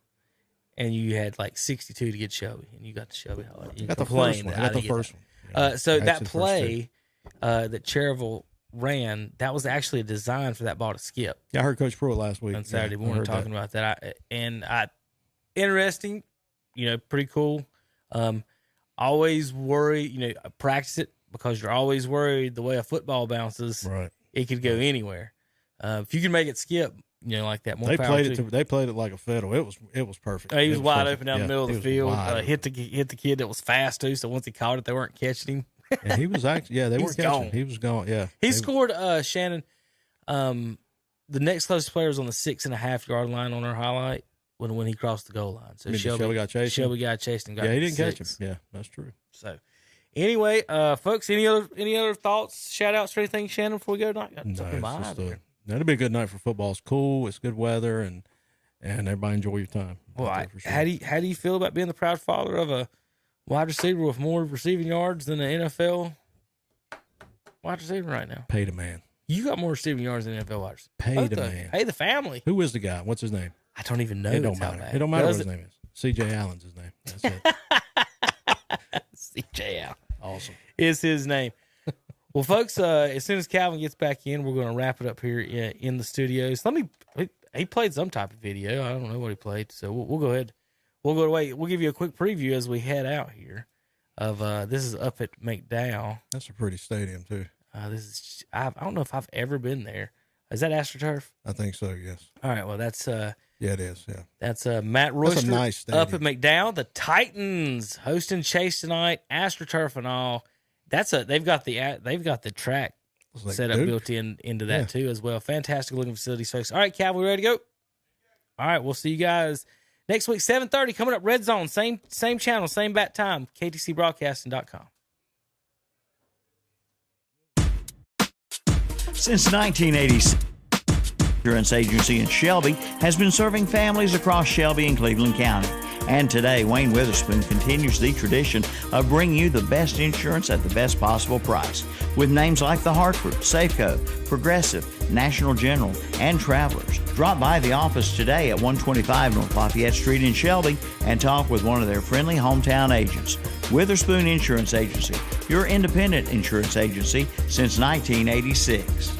and you had like 62 to get Shelby, and you got the Shelby highlight. You got the first one. I got the first one. So that play that Cherville ran, that was actually designed for that ball to skip. Yeah, I heard Coach Pruitt last week on Saturday morning talking about that. Interesting, pretty cool. Always worry, practice it because you're always worried the way a football bounces. Right, it could go anywhere. If you can make it skip, like that. More they power played it. They played it like a fiddle. It was perfect. He was wide open down the Yeah, middle of the field. Hit the kid that was fast too. So once he caught it, they weren't catching him. Yeah, he was actually. Yeah, they weren't catching him. He was gone. Yeah, he scored. Shannon, the next closest player was on the 6.5-yard line on our highlight when he crossed the goal line. So Shelby got chased. Shelby got chased and got. Yeah, he didn't 6. catch him. Yeah, that's true. So anyway, folks, any other thoughts, shout outs, or anything, Shannon, before we go tonight? That'll be a good night for football. It's cool. It's good weather, and everybody enjoy your time. Well, sure. How do you feel about being the proud father of a wide receiver with more receiving yards than an NFL wide receiver right now? Pay the man. You got more receiving yards than an NFL wide receiver. Pay the man. Pay the family. Who is the guy? What's his name? I don't even know. It don't matter. It don't matter what his name is. C.J. Allen's his name. That's it. C.J. Allen. Awesome. Is his name. Well, folks, as soon as Calvin gets back in, we're going to wrap it up here in the studios. He played some type of video. I don't know what he played, so we'll go ahead. We'll go away. We'll give you a quick preview as we head out here. This is up at McDowell. That's a pretty stadium too. I don't know if I've ever been there. Is that AstroTurf? I think so. Yes. All right. Well, that's yeah, it is. Yeah. That's Matt Royster. That's a nice stadium. Up at McDowell. The Titans hosting Chase tonight. AstroTurf and all. They've got the track set up built into that too as well. Fantastic looking facilities, folks. All right, Cal, we ready to go? All right, we'll see you guys next week, 7:30. Coming up, Red Zone, same channel, same bat time. KTCBroadcasting.com. Since 1986, Insurance Agency in Shelby has been serving families across Shelby and Cleveland County. And today, Wayne Witherspoon continues the tradition of bringing you the best insurance at the best possible price. With names like The Hartford, Safeco, Progressive, National General, and Travelers. Drop by the office today at 125 North Lafayette Street in Shelby and talk with one of their friendly hometown agents. Witherspoon Insurance Agency, your independent insurance agency since 1986.